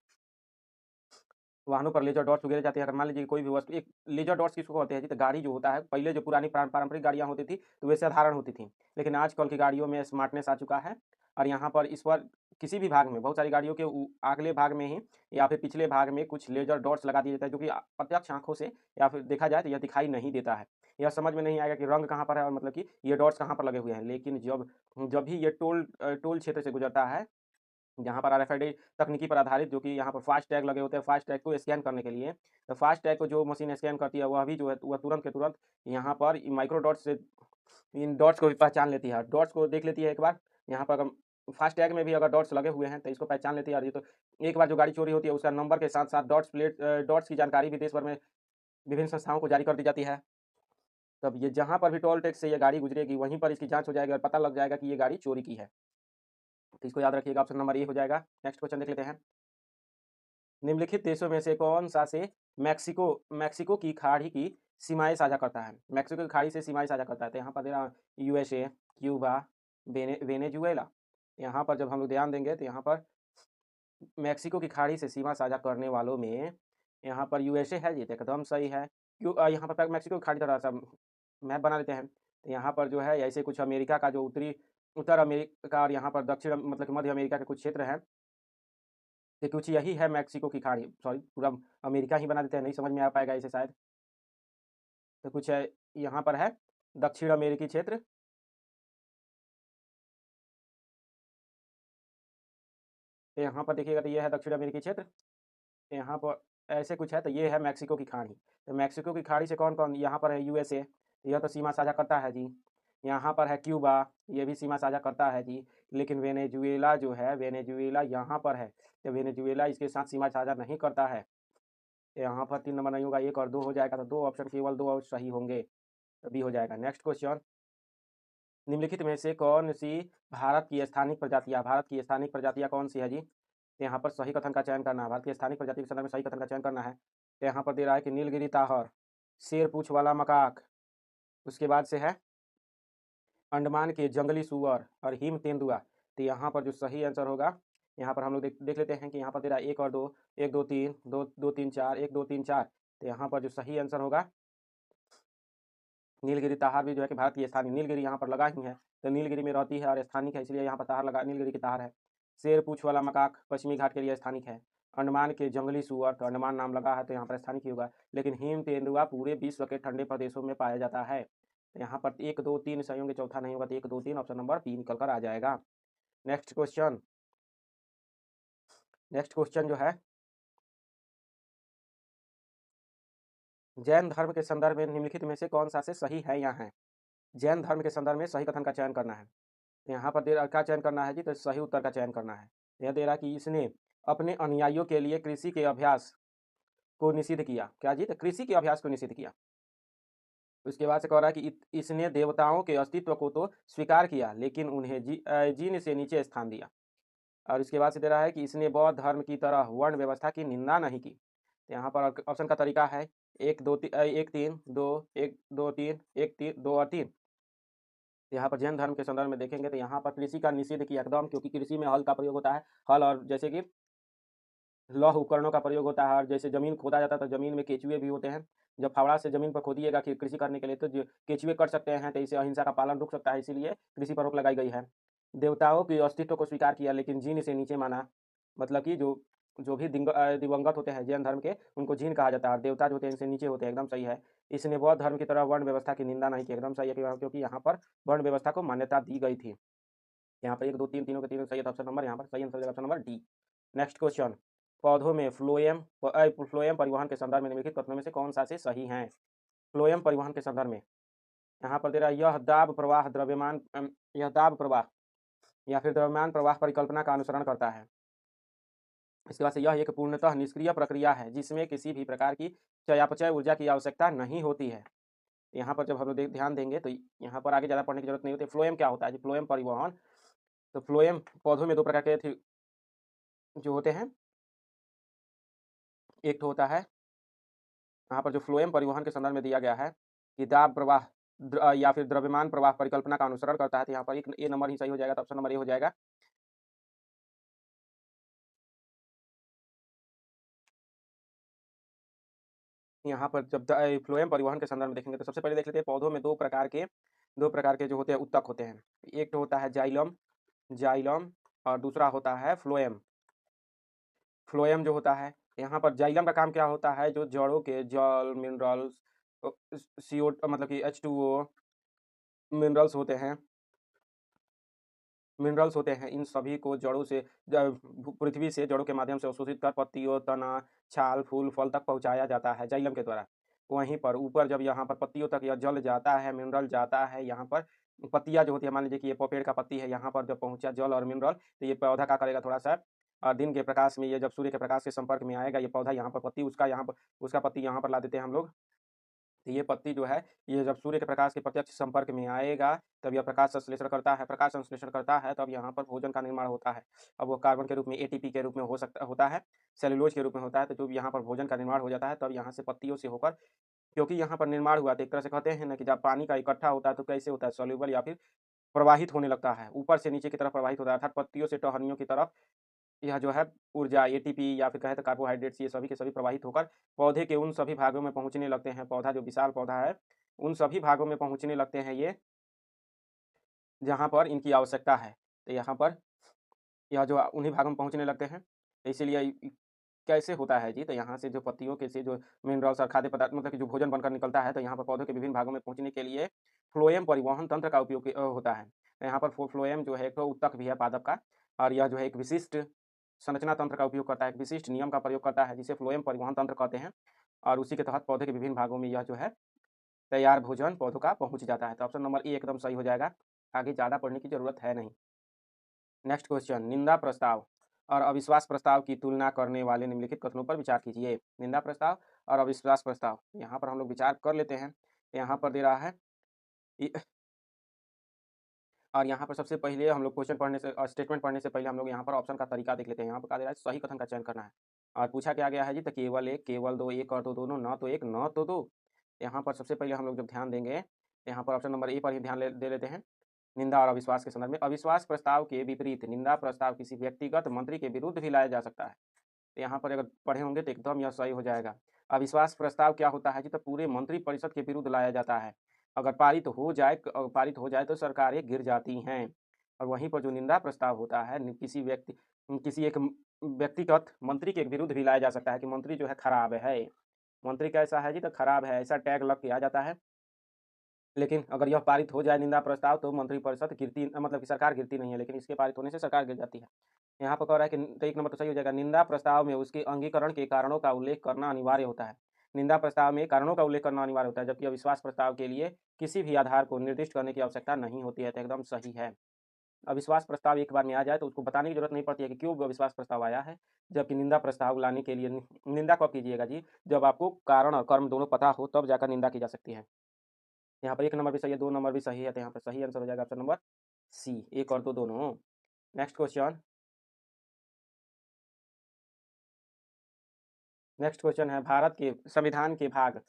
वाहनों पर लेजर डॉट्स उगेरे जाते हैं। अगर मान लीजिए कोई भी वस्तु, एक लेजर डॉट्स किसको कहते हैं जी, तो गाड़ी जो होता है, पहले जो पुरानी पारंपरिक गाड़ियाँ होती थी तो वे साधारण होती थी, लेकिन आजकल की गाड़ियों में स्मार्टनेस आ चुका है और यहाँ पर इस पर किसी भी भाग में, बहुत सारी गाड़ियों के अगले भाग में ही या फिर पिछले भाग में कुछ लेजर डॉट्स लगा दिए जाते हैं, जो कि प्रत्यक्ष आंखों से या फिर देखा जाए तो यह दिखाई नहीं देता है। यह समझ में नहीं आएगा कि रंग कहाँ पर है और मतलब कि ये डॉट्स कहाँ पर लगे हुए हैं, लेकिन जब जब भी ये टोल क्षेत्र से गुजरता है, जहाँ पर आरएफआईडी तकनीकी पर आधारित, जो कि यहाँ पर फास्ट टैग लगे होते हैं, फास्ट टैग को स्कैन करने के लिए, तो फास्ट टैग को जो मशीन स्कैन करती है वह भी जो है वह तुरंत के तुरंत यहाँ पर माइक्रो डॉट्स से इन डॉट्स को भी पहचान लेती है, डॉट्स को देख लेती है एक बार। यहाँ पर अगर फास्ट टैग में भी अगर डॉट्स लगे हुए हैं तो इसको पहचान लेती है। और ये तो एक बार जो गाड़ी चोरी होती है उसका नंबर के साथ साथ डॉट्स की जानकारी भी देश भर में विभिन्न संस्थाओं को जारी कर दी जाती है। तब ये जहाँ पर भी टोल टैक्स से ये गाड़ी गुजरेगी वहीं पर इसकी जाँच हो जाएगी और पता लग जाएगा कि ये गाड़ी चोरी की है। तो इसको याद रखिएगा, ऑप्शन नंबर ए हो जाएगा। नेक्स्ट क्वेश्चन देख लेते हैं। निम्नलिखित देशों में से कौन सा से मैक्सिको मैक्सिको की खाड़ी की सीमाएं साझा करता है? मैक्सिको की खाड़ी से सीमाएं साझा करता है, तो यहाँ पर दे रहा यूएसए, क्यूबा, वेनेजुएला। यहाँ पर जब हम लोग ध्यान देंगे तो यहाँ पर मैक्सिको की खाड़ी से सीमा साझा करने वालों में यहाँ पर यूएसए है जी, तो एकदम सही है। यहाँ पर मैक्सिको की खाड़ी थोड़ा सा मैप बना लेते हैं, तो यहाँ पर जो है ऐसे कुछ अमेरिका का जो उत्तर अमेरिका और यहाँ पर दक्षिण मतलब कि मध्य अमेरिका के कुछ क्षेत्र हैं, तो कुछ यही है मैक्सिको की खाड़ी, सॉरी पूरा अमेरिका ही बना देते हैं, नहीं समझ में आ पाएगा इसे शायद। तो कुछ है यहाँ पर है दक्षिण अमेरिकी क्षेत्र, तो यहाँ पर देखिएगा तो ये है दक्षिण अमेरिकी क्षेत्र, यहाँ पर ऐसे कुछ है, तो ये है मैक्सिको की खाड़ी। तो मैक्सिको की खाड़ी से कौन कौन, यहाँ पर है यूएसए, यह तो सीमा साझा करता है जी। यहाँ पर है क्यूबा, ये भी सीमा साझा करता है जी। लेकिन वेनेजुएला जो है, वेनेजुएला यहाँ पर है, तो वेनेजुएला इसके साथ सीमा साझा नहीं करता है। यहाँ पर 3 नंबर नहीं होगा, 1 और 2 हो जाएगा, तो 2 ऑप्शन, केवल 2 और सही होंगे, तो बी हो जाएगा। Next question. निम्नलिखित में से कौन सी भारत की स्थानिक प्रजातियाँ कौन सी है जी? तो यहाँ पर सही कथन का चयन करना है, भारत की स्थानिक प्रजाति के संदर्भ में सही कथन का चयन करना है। तो यहाँ पर दे रहा है कि नीलगिरी ताहर, शेर पूँछ वाला मकाक, उसके बाद से है अंडमान के जंगली सूअर और हिम तेंदुआ। तो यहाँ पर जो सही आंसर होगा, यहाँ पर हम लोग देख लेते हैं कि यहाँ पर दे रहा है 1 और 2, 1 2 3, 2 2 3 4, 1 2 3 4। तो यहाँ पर जो सही आंसर होगा नीलगिरी ताहार भी जो है कि भारत की स्थानीय, नीलगिरी यहाँ पर लगा ही है, तो नीलगिरी में रहती है और स्थानिक है, इसलिए यहाँ पर ताहार लगा, नीलगिरी की ताहार है। शेर पूँछ वाला मकाक पश्चिमी घाट के लिए स्थानिक है। अंडमान के जंगली सूअर, तो अंडमान नाम लगा है तो यहाँ पर स्थानिक ही होगा। लेकिन हिम तेंदुआ पूरे विश्व के ठंडे प्रदेशों में पाया जाता है। तो यहाँ पर 1 2 3 सही होंगे, चौथा नहीं होगा, तो 1 2 3 ऑप्शन नंबर बी निकल कर आ जाएगा। Next question. नेक्स्ट क्वेश्चन जो है, जैन धर्म के संदर्भ में निम्नलिखित में से कौन सा से सही है या है? जैन धर्म के संदर्भ में सही कथन का चयन करना है। यहाँ पर क्या चयन करना है जी, तो सही उत्तर का चयन करना है। यह दे रहा कि इसने अपने अनुयायियों के लिए कृषि के अभ्यास को निषिद्ध किया। क्या जी? तो कृषि के अभ्यास को निषिद्ध किया। उसके बाद से कह रहा है कि इसने देवताओं के अस्तित्व को तो स्वीकार किया, लेकिन उन्हें जीन से नीचे स्थान दिया। और इसके बाद से दे रहा है कि इसने बौद्ध धर्म की तरह वर्ण व्यवस्था की निंदा नहीं की। तो यहाँ पर ऑप्शन का तरीका है 1 2 1 3 2 1 2 3 1 3 2 और 3। यहाँ पर जैन धर्म के संदर्भ में देखेंगे तो यहाँ पर कृषि का निषेध किया एकदम, क्योंकि कृषि में हल का प्रयोग होता है, हल और जैसे कि लौह उपकरणों का प्रयोग होता है, और जैसे जमीन खोदा जाता है तो जमीन में केचुए भी होते हैं। जब फावड़ा से जमीन पर खोदिएगा कि कृषि करने के लिए, तो जो केचुए कट सकते हैं, तो इससे अहिंसा का पालन रुक सकता है, इसीलिए कृषि पर रोक लगाई गई है। देवताओं के अस्तित्व को स्वीकार किया लेकिन जीन इसे नीचे माना। मतलब कि जो भी दिवंगत होते हैं जैन धर्म के, उनको जीन कहा जाता है और देवता जो होते हैं इनसे नीचे होते हैं, एकदम सही है। इसने बौद्ध धर्म की तरह वर्ण व्यवस्था की निंदा नहीं की, एकदम सही है, क्योंकि यहाँ पर वर्ण व्यवस्था को मान्यता दी गई थी। यहाँ पर 1, 2, 3 तीनों के तीनों सही है, तो ऑप्शन नंबर यहाँ पर सही आंसर हो जाएगा option number D. Next question, पौधों में फ्लोएम परिवहन के संदर्भ में निम्नलिखित कथनों में से कौन सा से सही है? फ्लोएम परिवहन के संदर्भ में यहाँ पर दे रहा है, यह दाब प्रवाह या फिर द्रव्यमान प्रवाह परिकल्पना का अनुसरण करता है। इसके बाद से यह एक पूर्णतः निष्क्रिय प्रक्रिया है जिसमें किसी भी प्रकार की चयापचय ऊर्जा की आवश्यकता नहीं होती है। यहाँ पर जब हम लोग ध्यान देंगे तो यहाँ पर आगे ज़्यादा पढ़ने की जरूरत नहीं होती। फ्लोएम क्या होता है जी? फ्लोएम परिवहन, तो फ्लोएम पौधों में दो प्रकार के जो होते हैं, एक तो होता है यहाँ पर जो फ्लोएम परिवहन के संदर्भ में दिया गया है कि दाब प्रवाह या फिर द्रव्यमान प्रवाह परिकल्पना का अनुसरण करता है, तो यहाँ पर एक ए नंबर ही सही हो जाएगा, तो ऑप्शन नंबर ए हो जाएगा। यहाँ पर जब फ्लोएम परिवहन के संदर्भ में देखेंगे तो सबसे पहले देख लेते हैं पौधों में दो प्रकार के जो होते हैं उत्तक होते हैं। एक तो होता है जाइलम और दूसरा होता है फ्लोएम। फ्लोएम जो होता है, यहाँ पर जाइलम का काम क्या होता है, जो जड़ों के जल मिनरल्स CO मतलब कि H2O मिनरल्स होते हैं, इन सभी को जड़ों से पृथ्वी से जड़ों के माध्यम से अवशोषित कर पत्तियों, तना, छाल, फूल, फल तक पहुँचाया जाता है जाइलम के द्वारा। वहीं पर ऊपर जब यहाँ पर पत्तियों तक यह जल जाता है, मिनरल जाता है, यहाँ पर पत्तियाँ जो होती है, मान लीजिए कि ये पेड़ का पत्ती है, यहाँ पर जब पहुँचा जल और मिनरल, तो ये पौधा क्या करेगा, थोड़ा सा दिन के प्रकाश में, ये जब सूर्य के प्रकाश के संपर्क में आएगा, ये पौधा यहाँ पर पत्ती उसका पत्ती यहाँ पर ला देते हैं हम लोग। तो ये पत्ती जो है, ये जब सूर्य के प्रकाश के प्रत्यक्ष संपर्क में आएगा, तब यह प्रकाश संश्लेषण करता है, तब यहाँ पर भोजन का निर्माण होता है। अब वो कार्बन के रूप में ATP के रूप में होता है, सेल्यूलोज के रूप में होता है, तो जब यहाँ पर भोजन का निर्माण हो जाता है, तब यहाँ से पत्तियों से होकर, क्योंकि यहाँ पर निर्माण हुआ, तो एक तरह से कहते हैं ना कि जब पानी का इकट्ठा होता है तो कैसे होता है, सॉल्यूबल या फिर प्रवाहित होने लगता है, ऊपर से नीचे की तरफ प्रवाहित होता है, अर्थात पत्तियों से टहनियों की तरफ यह जो है ऊर्जा ATP या फिर कहे तो कार्बोहाइड्रेट्स, ये सभी के सभी प्रवाहित होकर पौधे के उन सभी भागों में पहुँचने लगते हैं। पौधा जो विशाल पौधा है, उन सभी भागों में पहुँचने लगते हैं ये, जहाँ पर इनकी आवश्यकता है। तो यहाँ पर यह जो उन्हीं भागों में पहुँचने लगते हैं, तो इसीलिए कैसे होता है जी? तो यहाँ से जो पत्तियों के से जो मिनरल्स और खाद्य पदार्थ मतलब कि जो भोजन बनकर निकलता है, तो यहाँ पर पौधों के विभिन्न भागों में पहुँचने के लिए फ्लोएम परिवहन तंत्र का उपयोग होता है। यहाँ पर फ्लोएम जो है एक तो उत्तक भी है पादप का, और यह जो है एक विशिष्ट संरचना तंत्र का उपयोग करता है, एक विशिष्ट नियम का प्रयोग करता है, जिसे फ्लोएम परिवहन तंत्र कहते हैं, और उसी के तहत पौधे के विभिन्न भागों में यह जो है तैयार भोजन पौधों का पहुँच जाता है। तो ऑप्शन नंबर ए एकदम सही हो जाएगा, आगे ज़्यादा पढ़ने की ज़रूरत है नहीं। नेक्स्ट क्वेश्चन, निंदा प्रस्ताव और अविश्वास प्रस्ताव की तुलना करने वाले निम्नलिखित कथनों पर विचार कीजिए। निंदा प्रस्ताव और अविश्वास प्रस्ताव, यहाँ पर हम लोग विचार कर लेते हैं। यहाँ पर दे रहा है और यहाँ पर सबसे पहले हम लोग क्वेश्चन पढ़ने से और स्टेटमेंट पढ़ने से पहले हम लोग यहाँ पर ऑप्शन का तरीका देख लेते हैं। यहाँ पर कहा दे रहा है सही कथन का चयन करना है, और पूछा क्या गया है जी, तो केवल एक, केवल दो, एक और दो दोनों, न तो एक न तो दो। यहाँ पर सबसे पहले हम लोग जब ध्यान देंगे, यहाँ पर ऑप्शन नंबर ए पर ही ध्यान दे लेते हैं। निंदा और अविश्वास के संदर्भ में, अविश्वास प्रस्ताव के विपरीत निंदा प्रस्ताव किसी व्यक्तिगत मंत्री के विरुद्ध भी लाया जा सकता है। तो यहाँ पर अगर पढ़े होंगे तो एकदम यह सही हो जाएगा। अविश्वास प्रस्ताव क्या होता है जी, तो पूरे मंत्री परिषद के विरुद्ध लाया जाता है। अगर पारित हो जाए तो सरकारें गिर जाती हैं। और वहीं पर जो निंदा प्रस्ताव होता है, किसी एक व्यक्तिगत मंत्री के विरुद्ध भी लाया जा सकता है कि मंत्री जो है खराब है, मंत्री कैसा है जी, तो खराब है, ऐसा टैग लग के आ जाता है। लेकिन अगर यह पारित हो जाए निंदा प्रस्ताव, तो मंत्रिपरिषद गिरती मतलब कि सरकार गिरती नहीं है, लेकिन इसके पारित होने से सरकार गिर जाती है। यहाँ पर कह रहा है कि तो एक नंबर तो सही हो जाएगा। निंदा प्रस्ताव में उसके अंगीकरण के कारणों का उल्लेख करना अनिवार्य होता है। निंदा प्रस्ताव में कारणों का उल्लेख करना अनिवार्य होता है, जबकि अविश्वास प्रस्ताव के लिए किसी भी आधार को निर्दिष्ट करने की आवश्यकता नहीं होती है। तो एकदम सही है। अविश्वास प्रस्ताव एक बार में आ जाए तो उसको बताने की जरूरत नहीं पड़ती है कि क्यों अविश्वास प्रस्ताव आया है। जबकि निंदा प्रस्ताव लाने के लिए निंदा कब कीजिएगा जी, जब आपको कारण और कर्म दोनों पता हो, तब जाकर निंदा की जा सकती है। यहाँ पर एक नंबर भी सही है, दो नंबर भी सही है, तो यहाँ पर सही आंसर हो जाएगा ऑप्शन नंबर सी, एक और दो दोनों। नेक्स्ट क्वेश्चन है, भारत के संविधान के भाग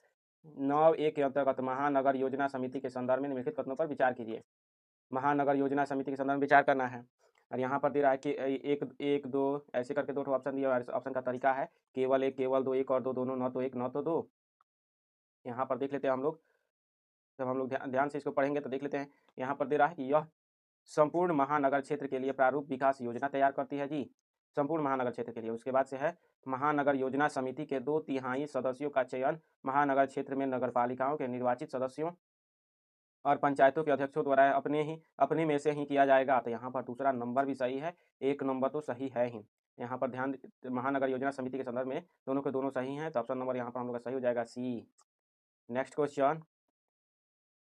9(1) के अंतर्गत महानगर योजना समिति के संदर्भ में निम्नलिखित कथनों पर विचार कीजिए। महानगर योजना समिति के संदर्भ में विचार करना है, और यहाँ पर दे रहा है कि एक एक दो ऐसे करके दो ऑप्शन दिया, और ऑप्शन का तरीका है केवल एक, केवल दो, एक और दो दोनों, न तो एक न तो दो। यहाँ पर देख लेते हैं हम लोग, जब हम लोग ध्यान से इसको पढ़ेंगे तो देख लेते हैं। यहाँ पर दे रहा है कि यह संपूर्ण महानगर क्षेत्र के लिए प्रारूप विकास योजना तैयार करती है जी, संपूर्ण महानगर क्षेत्र के लिए। उसके बाद से है महानगर योजना समिति के 2/3 सदस्यों का चयन महानगर क्षेत्र में नगरपालिकाओं के निर्वाचित सदस्यों और पंचायतों के अध्यक्षों द्वारा अपने में से ही किया जाएगा। तो यहाँ पर दूसरा नंबर भी सही है, एक नंबर तो सही है ही। यहाँ पर ध्यान, महानगर योजना समिति के संदर्भ में दोनों के दोनों सही हैं, तो ऑप्शन नंबर यहाँ पर हम लोग का सही हो जाएगा सी। नेक्स्ट क्वेश्चन,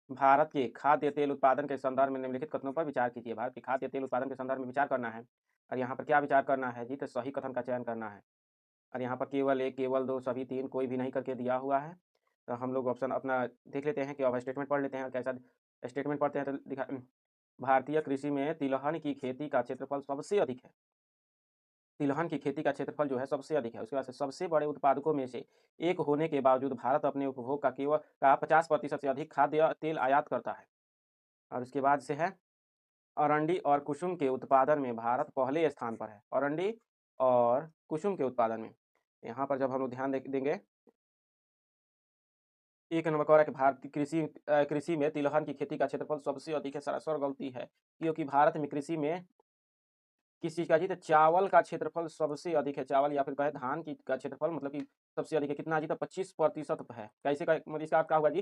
भारत के खाद्य तेल उत्पादन के संदर्भ में निम्नलिखित कथनों पर विचार कीजिए। भारत के खाद्य तेल उत्पादन के संदर्भ में विचार करना है, और यहाँ पर क्या विचार करना है जी, तो सही कथन का चयन करना है। और यहाँ पर केवल एक, केवल दो, सभी तीन, कोई भी नहीं करके दिया हुआ है। तो हम लोग ऑप्शन अपना देख लेते हैं कि अब स्टेटमेंट पढ़ लेते हैं, और कैसा स्टेटमेंट पढ़ते हैं तो दिखा, भारतीय कृषि में तिलहन की खेती का क्षेत्रफल सबसे अधिक है। तिलहन की खेती का क्षेत्रफल जो है सबसे अधिक है। उसके बाद से सबसे बड़े उत्पादकों में से एक होने के बावजूद भारत अपने उपभोग का केवल 50% से अधिक खाद्य तेल आयात करता है। और उसके बाद से है अरंडी और कुसुम के उत्पादन में भारत पहले स्थान पर है। अरंडी और कुसुम के उत्पादन में यहाँ पर जब हम लोग ध्यान देंगे, एक नंबर कह रहा है कि भारतीय कृषि में तिलहन की खेती का क्षेत्रफल सबसे अधिक है। सरासर गलती है, क्योंकि भारत में कृषि में किस चीज़ का जी, तो चावल का क्षेत्रफल सबसे अधिक है। चावल या फिर कहे धान की का क्षेत्रफल मतलब कि सबसे अधिक है। कितना जी, तो 25% है। कैसे का मतलब इसका अर्थ क्या हुआ जी,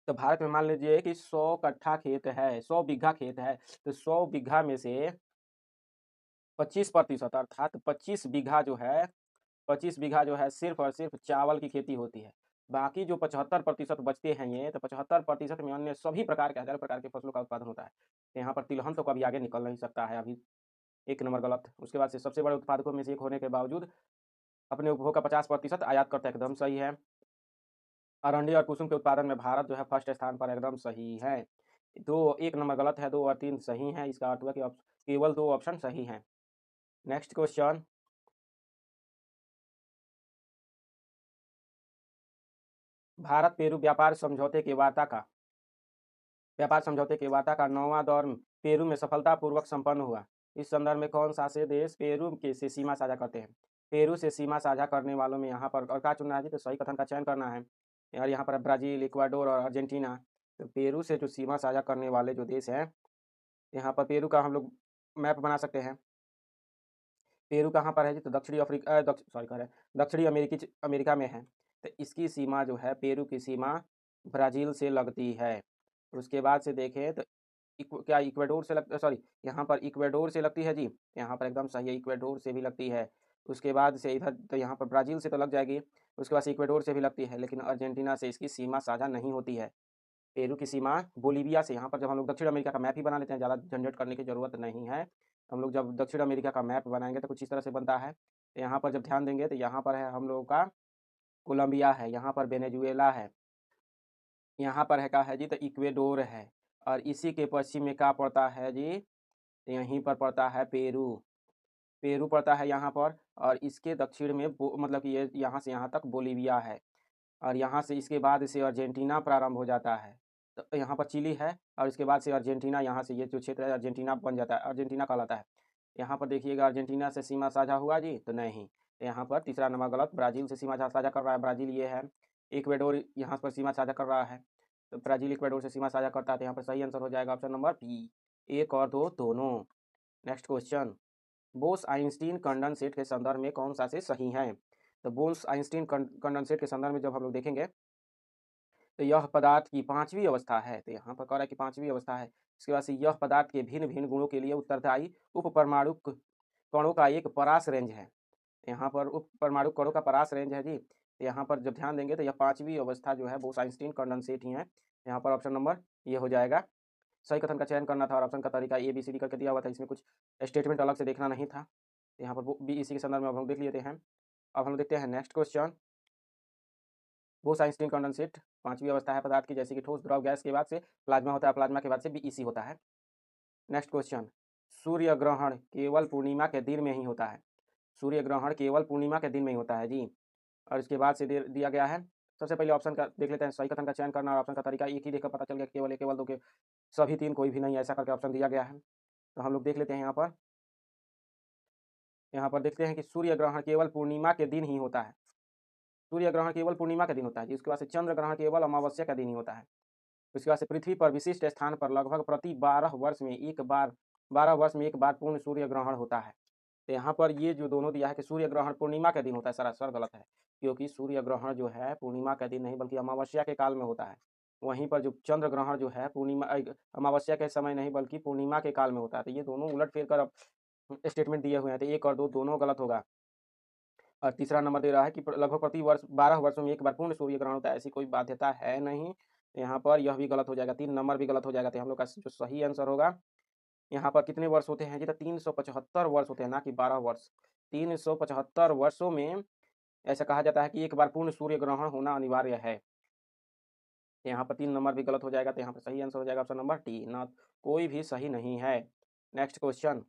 तो भारत में मान लीजिए कि 100 कट्ठा खेत है, 100 बीघा खेत है, तो 100 बीघा में से 25% अर्थात 25 बीघा जो है सिर्फ और सिर्फ चावल की खेती होती है। बाकी जो 75% बचते हैं ये, तो 75% में अन्य सभी प्रकार के, हज़ार प्रकार के फसलों का उत्पादन होता है। तो यहाँ पर तिलहन तो कभी आगे निकल नहीं सकता है, अभी एक नंबर गलत। उसके बाद से सबसे बड़े उत्पादकों में से एक होने के बावजूद अपने उपभोग का 50% आयात करता है, एकदम सही है। अरंडी और कुसुम के उत्पादन में भारत जो है फर्स्ट स्थान पर, एकदम सही है। दो, एक नंबर गलत है, 2 और 3 सही हैं। इसका अर्थ हुआ कि केवल 2 ऑप्शन सही हैं। नेक्स्ट क्वेश्चन, भारत पेरू व्यापार समझौते के वार्ता का 9वां दौर पेरू में सफलतापूर्वक संपन्न हुआ। इस संदर्भ में कौन सा से देश पेरू के से सीमा साझा करते हैं? पेरू से सीमा साझा करने वालों में यहाँ पर और क्या चुनना है जी, तो सही कथन का चयन करना है। और यहाँ पर ब्राज़ील, इक्वाडोर और अर्जेंटीना। तो पेरू से जो सीमा साझा करने वाले जो देश हैं, यहाँ पर पेरू का हम लोग मैप बना सकते हैं। पेरू कहाँ पर है जी, तो दक्षिणी अमेरिका में है। तो इसकी सीमा जो है, पेरू की सीमा ब्राज़ील से लगती है। उसके बाद से देखें तो क्या इक्वाडोर से सॉरी, यहाँ पर इक्वाडोर से लगती है जी, यहाँ पर एकदम सही है, इक्वाडोर से भी लगती है। उसके बाद से इधर तो यहाँ पर ब्राज़ील से तो लग जाएगी, उसके बाद से इक्वाडोर से भी लगती है, लेकिन अर्जेंटीना से इसकी सीमा साझा नहीं होती है। पेरू की सीमा बोलीविया से। यहाँ पर जब हम लोग दक्षिण अमेरिका का मैप ही बना लेते हैं, ज़्यादा झंझट करने की ज़रूरत नहीं है। हम लोग जब दक्षिण अमेरिका का मैप बनाएंगे तो कुछ इस तरह से बनता है। तो यहाँ पर जब ध्यान देंगे तो यहाँ पर है हम लोगों का कोलंबिया है, यहाँ पर वेनेजुएला है, यहाँ पर है क्या है जी, तो इक्वेडोर है। और इसी के पश्चिम में क्या पड़ता है जी, यहीं पर पड़ता है पेरू। पेरू पड़ता है यहाँ पर, और इसके दक्षिण में मतलब कि ये यहाँ से यहाँ तक बोलीविया है, और यहाँ से इसके बाद से अर्जेंटीना प्रारंभ हो जाता है। तो यहाँ पर चिली है, और इसके बाद से अर्जेंटीना, यहाँ से ये जो क्षेत्र है अर्जेंटीना बन जाता है, अर्जेंटीना कहलाता है। यहाँ पर देखिएगा अर्जेंटीना से सीमा साझा हुआ जी, तो नहीं। यहाँ पर तीसरा नंबर गलत, ब्राज़ील से सीमा साझा कर रहा है, ब्राज़ील ये है। इक्वेडोर यहाँ पर सीमा साझा कर रहा है, तो ब्राज़ील इक्वेडोर से सीमा साझा करता है, तो यहाँ पर सही आंसर हो जाएगा ऑप्शन नंबर बी, 1 और 2 दोनों। Next question, Bose Einstein condensate के संदर्भ में कौन सा से सही है? तो बोस आइंस्टीन कंडेंसेट के संदर्भ में जब हम लोग देखेंगे तो यह पदार्थ की 5वीं अवस्था है। तो यहाँ पर कह रहा है कि 5वीं अवस्था है। इसके बाद से यह पदार्थ के भिन्न भिन्न गुणों के लिए उत्तरदायी उप परमाणु कणों का एक परास रेंज है। यहाँ पर उप परमाणु कणों का परास रेंज है जी। तो यहाँ पर जब ध्यान देंगे तो यह 5वीं अवस्था जो है बोस आइंस्टीन कंडेंसेट ही है। यहाँ पर ऑप्शन नंबर ये हो जाएगा। सही कथन का चयन करना था, और ऑप्शन का तरीका ABCD करके दिया हुआ था, इसमें कुछ स्टेटमेंट अलग से देखना नहीं था। यहाँ पर बी इसी के संदर्भ में अब हम देख लेते हैं। अब हम देखते हैं next question, Bose Einstein condensate 5वीं अवस्था है पदार्थ की, जैसे कि ठोस, द्रव, गैस के बाद से प्लाज्मा होता है, प्लाज्मा के बाद से BEC होता है। नेक्स्ट क्वेश्चन, सूर्य ग्रहण केवल पूर्णिमा के दिन में ही होता है। सूर्य ग्रहण केवल पूर्णिमा के दिन में ही होता है जी। और इसके बाद से दिया गया है, सबसे पहले ऑप्शन का देख लेते हैं, सही कथन का चयन करना, और ऑप्शन का तरीका एक ही देखकर पता चल गया, केवल एक, केवल दो, के सभी तीन, कोई भी नहीं, ऐसा करके ऑप्शन दिया गया है। तो हम लोग देख लेते हैं यहाँ पर देखते हैं कि सूर्य ग्रहण केवल पूर्णिमा के दिन ही होता है। सूर्य ग्रहण केवल पूर्णिमा के दिन होता है जी। उसके बाद से चंद्र ग्रहण केवल अमावस्या का दिन ही होता है। उसके बाद से पृथ्वी पर विशिष्ट स्थान पर लगभग प्रति 12 वर्ष में एक बार पूर्ण सूर्य ग्रहण होता है। तो यहाँ पर ये जो दोनों दिया है कि सूर्य ग्रहण पूर्णिमा के दिन होता है, सरासर गलत है, क्योंकि सूर्य ग्रहण जो है पूर्णिमा के दिन नहीं बल्कि अमावस्या के काल में होता है। वहीं पर जो चंद्र ग्रहण जो है पूर्णिमा अमावस्या के समय नहीं बल्कि पूर्णिमा के काल में होता है। तो ये दोनों उलट फेर कर अब स्टेटमेंट दिए हुए हैं, तो 1 और 2 दोनों गलत होगा। और तीसरा नंबर दे रहा है कि लगभग प्रति वर्ष 12 वर्षों में एक बार पूर्ण सूर्य ग्रहण होता है, ऐसी कोई बाध्यता है नहीं। यहाँ पर यह भी गलत हो जाएगा, 3 नंबर भी गलत हो जाएगा। तो हम लोग का जो सही आंसर होगा, यहाँ पर कितने वर्ष होते हैं जी? तो 375 वर्ष होते हैं, ना कि 12 वर्ष। 375 वर्षों में ऐसा कहा जाता है कि एक बार पूर्ण सूर्य ग्रहण होना अनिवार्य है। यहाँ पर 3 नंबर भी गलत हो जाएगा, तो यहाँ पर सही आंसर हो जाएगा ऑप्शन नंबर डी, ना कोई भी सही नहीं है। नेक्स्ट क्वेश्चन,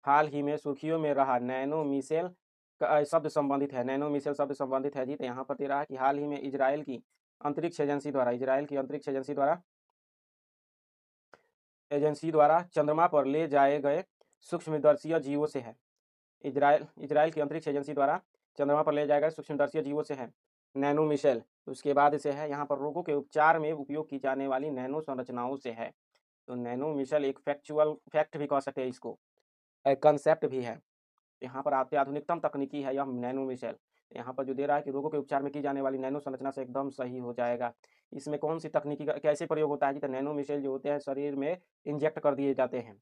हाल ही में सुर्खियों में रहा नैनो मिसाइल का शब्द संबंधित है। नैनो मिसाइल शब्द संबंधित है जी, तो यहाँ पर दे रहा है कि हाल ही में इजराइल की अंतरिक्ष एजेंसी द्वारा चंद्रमा पर ले जाए गए सूक्ष्मदर्शीय जीवों से है। इजराइल की अंतरिक्ष एजेंसी द्वारा चंद्रमा पर ले जाए गए सूक्ष्मदर्शीय जीवों से है नैनो मिसाइल। उसके बाद से है यहाँ पर रोगों के उपचार में उपयोग की जाने वाली नैनो संरचनाओं से है। तो नैनो मिसाइल एक फैक्ट भी कह सकते हैं इसको, एक कंसेप्ट भी है। यहाँ पर अत्याधुनिकतम तकनीकी है यह नैनो मिसाइल। यहाँ पर जो दे रहा है कि रोगों के उपचार में की जाने वाली नैनो संरचना से एकदम सही हो जाएगा। इसमें कौन सी तकनीकी का कैसे प्रयोग होता है जी? तो नैनो मिसाइल जो होते हैं शरीर में इंजेक्ट कर दिए जाते हैं।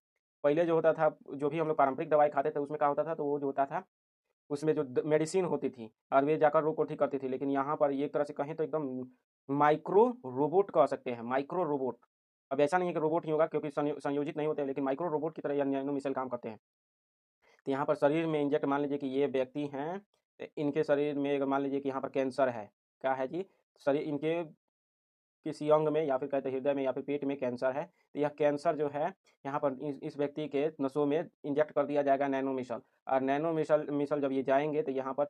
पहले जो होता था, जो भी हम लोग पारंपरिक दवाई खाते थे उसमें क्या होता था, तो वो जो होता था उसमें जो मेडिसिन होती थी और वे जाकर रोग को ठीक करती थी। लेकिन यहाँ पर एक तरह से कहें तो एकदम माइक्रो रोबोट कह सकते हैं, माइक्रो रोबोट। अब ऐसा नहीं है कि रोबोट ही होगा, क्योंकि संयोजित नहीं होते, लेकिन माइक्रो रोबोट की तरह यह नैनो मिसाइल काम करते हैं। तो यहाँ पर शरीर में इंजेक्ट, मान लीजिए कि ये व्यक्ति हैं, इनके शरीर में अगर मान लीजिए कि यहाँ पर कैंसर है, क्या है जी? शरीर इनके किसी अंग में या फिर कहते हैं हृदय में या फिर पेट में कैंसर है, तो यह कैंसर जो है यहाँ पर इस व्यक्ति के नसों में इंजेक्ट कर दिया जाएगा नैनो मिसाइल। और नैनो मिसाइल जब ये जाएंगे तो यहाँ पर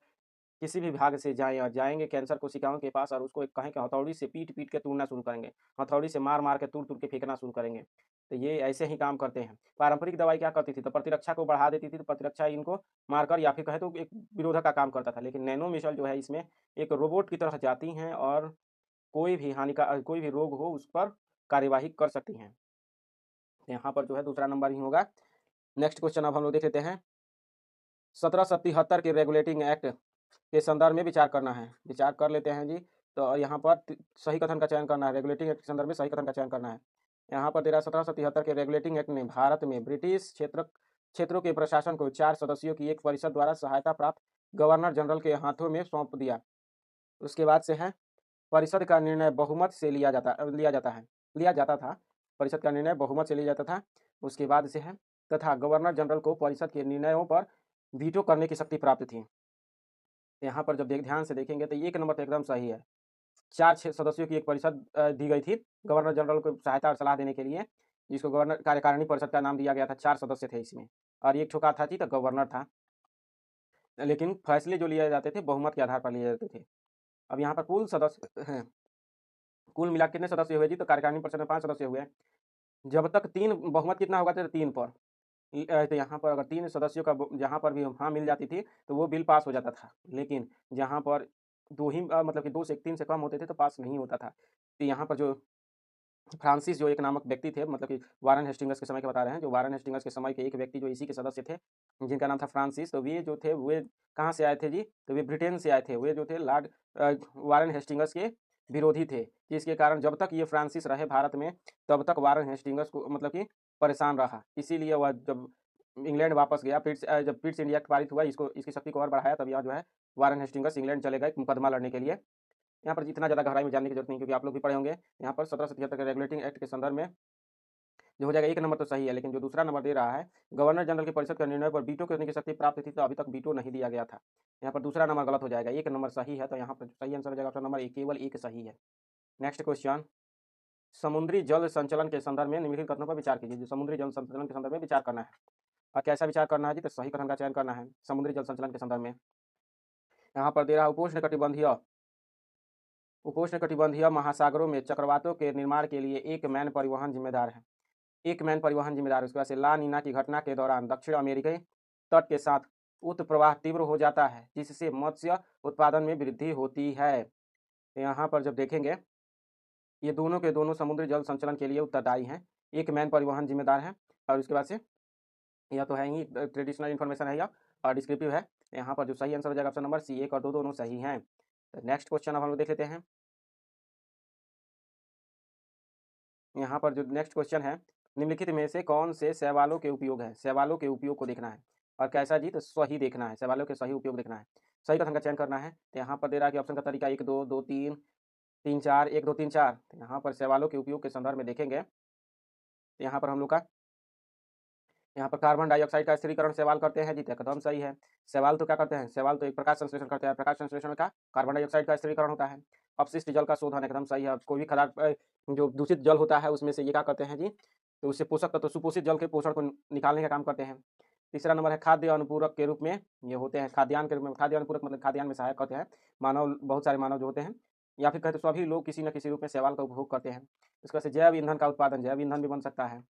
किसी भी भाग से जाएँ और जाएँगे कैंसर कोशिकाओं के पास और उसको एक कहें कि हथौड़ी से पीट-पीट के तोड़ना शुरू करेंगे। हथौड़ी से मार-मार के तोड़-तोड़ के फेंकना शुरू करेंगे। तो ये ऐसे ही काम करते हैं। पारंपरिक दवाई क्या करती थी? तो प्रतिरक्षा को बढ़ा देती थी, तो प्रतिरक्षा इनको मारकर या फिर कहें तो एक विरोधक का काम करता था। लेकिन नैनो मिसाइल जो है इसमें एक रोबोट की तरह जाती हैं और कोई भी रोग हो उस पर कार्यवाही कर सकती हैं। यहाँ पर जो है दूसरा नंबर ही होगा। नेक्स्ट क्वेश्चन अब हम लोग देख लेते हैं। 1777 के रेगुलेटिंग एक्ट के संदर्भ में विचार करना है। विचार कर लेते हैं जी। तो यहाँ पर सही कथन का चयन करना है, रेगुलेटिंग एक्ट के संदर्भ में सही कथन का चयन करना है। यहाँ पर 1777 के रेगुलेटिंग एक्ट ने भारत में ब्रिटिश क्षेत्रों के प्रशासन को 4 सदस्यों की एक परिषद द्वारा सहायता प्राप्त गवर्नर जनरल के हाथों में सौंप दिया। उसके बाद से है परिषद का निर्णय बहुमत से लिया जाता था। परिषद का निर्णय बहुमत से लिया जाता था। उसके बाद से है तथा गवर्नर जनरल को परिषद के निर्णयों पर वीटो करने की शक्ति प्राप्त थी। यहाँ पर जब ध्यान से देखेंगे तो एक नंबर तो एकदम सही है। 4 सदस्यों की एक परिषद दी गई थी गवर्नर जनरल को सहायता और सलाह देने के लिए, जिसको गवर्नर कार्यकारिणी परिषद का नाम दिया गया था। 4 सदस्य थे इसमें और एक ठोका था जी तो गवर्नर था। लेकिन फैसले जो लिए जाते थे बहुमत के आधार पर लिए जाते थे। अब यहाँ पर कुल सदस्य हैं, कुल मिला कितने सदस्य हुए जी? तो कार्यकारिणी परिषद में 5 सदस्य हुए। जब तक 3 बहुमत कितना होगा तो 3 पर, तो यहाँ पर अगर 3 सदस्यों का जहाँ पर भी हाँ मिल जाती थी तो वो बिल पास हो जाता था। लेकिन जहाँ पर 2 ही मतलब कि 2 से 3 से कम होते थे तो पास नहीं होता था। तो यहाँ पर जो फ्रांसिस जो एक नामक व्यक्ति थे, मतलब कि वारेन हेस्टिंग्स के समय के बता रहे हैं, जो वारेन हेस्टिंग्स के समय के एक व्यक्ति जो इसी के सदस्य थे, जिनका नाम था फ्रांसिस। तो वे जो थे वे कहाँ से आए थे जी? तो वे ब्रिटेन से आए थे। वे जो थे लॉर्ड वारेन हेस्टिंग्स के विरोधी थे, जिसके कारण जब तक ये फ्रांसिस रहे भारत में तब तक वारेन हेस्टिंग्स को मतलब कि परेशान रहा। इसीलिए वह जब इंग्लैंड वापस गया, जब पिट्स इंडिया एक्ट पारित हुआ, इसकी शक्ति को और बढ़ाया, तब यह जो है वारेन हेस्टिंग्स इंग्लैंड चले गए मुकदमा लड़ने के लिए। यहाँ पर इतना ज़्यादा गहराई में जानने की जरूरत नहीं, क्योंकि आप लोग भी पढ़े होंगे। यहाँ पर 1777 के रेगुलेटिंग एक्ट के संदर्भ में जो हो जाएगा, एक नंबर तो सही है। लेकिन जो दूसरा नंबर दे रहा है गवर्नर जनरल की परिषद के निर्णय पर वीटो करने की शक्ति प्राप्त थी, तो अभी तक वीटो नहीं दिया गया था। यहाँ पर दूसरा नंबर गलत हो जाएगा, एक नंबर सही है। तो यहाँ पर सही आंसर हो जाएगा ऑप्शन नंबर ए, केवल एक सही है। नेक्स्ट क्वेश्चन, समुद्री जल संचलन के संदर्भ में निम्नलिखित कथनों पर विचार कीजिए। जो समुद्री जल संचलन के संदर्भ में विचार करना है और कैसा विचार करना है जी? तो सही कथन का चयन करना है समुद्री जल संचलन के संदर्भ में। यहाँ पर दे रहा है उपोष्णकटिबंधीय महासागरों में चक्रवातों के निर्माण के लिए एक मैन परिवहन जिम्मेदार है। उसके बाद से ला नीना की घटना के दौरान दक्षिण अमेरिकी तट के साथ उत्प्रवाह तीव्र हो जाता है, जिससे मत्स्य उत्पादन में वृद्धि होती है। तो यहाँ पर जब देखेंगे ये दोनों के दोनों समुद्री जल संचलन के लिए उत्तरदायी हैं। एक मैन परिवहन जिम्मेदार है और उसके बाद से यह तो है ही, ट्रेडिशनल इन्फॉर्मेशन है यह और डिस्क्रिप्टिव है। यहाँ पर जो सही आंसर हो जाएगा ऑप्शन नंबर सी, 1 और 2 दोनों सही हैं। तो नेक्स्ट क्वेश्चन अब हम लोग देख लेते हैं। यहाँ पर जो नेक्स्ट क्वेश्चन है, निम्नलिखित में से कौन से शैवालों के उपयोग है? शैवालों के उपयोग को देखना है और कैसा जी, तो सही देखना है, शैवालों के सही उपयोग देखना है, सही कथन का चयन करना है। तो यहाँ पर दे रहा है कि ऑप्शन का तरीका 1 2 2 3 3 4 1 2 3 4। तो यहाँ पर शैवालों के उपयोग के संदर्भ में देखेंगे तो यहाँ पर हम लोग का यहाँ पर कार्बन डाइऑक्साइड का स्थिरीकरण शैवाल करते हैं जी, तो एकदम सही है। शैवाल तो क्या करते हैं? शैवाल तो एक प्रकाश संश्लेषण करते हैं, प्रकाश संश्लेषण का कार्बन डाइऑक्साइड का स्थिरीकरण होता है। अपशिष्ट जल का शोधन एकदम सही है। कोई भी खराब जो दूषित जल होता है उसमें से ये क्या करते हैं जी, तो उससे पोषक तत्व सुपोषित जल के पोषण को निकालने का काम करते हैं। तीसरा नंबर है खाद्य अनुपूरक के रूप में ये होते हैं, खाद्यान्न के रूप में, खाद्य अनुपूरक मतलब खाद्यान्न में सहायक होते हैं। मानव, बहुत सारे मानव जो होते हैं या फिर कहते सभी लोग किसी न किसी रूप में शैवाल का उपभोग करते हैं। इसके बाद से जैव ईंधन का उत्पादन, जैव ईंधन भी बन सकता है।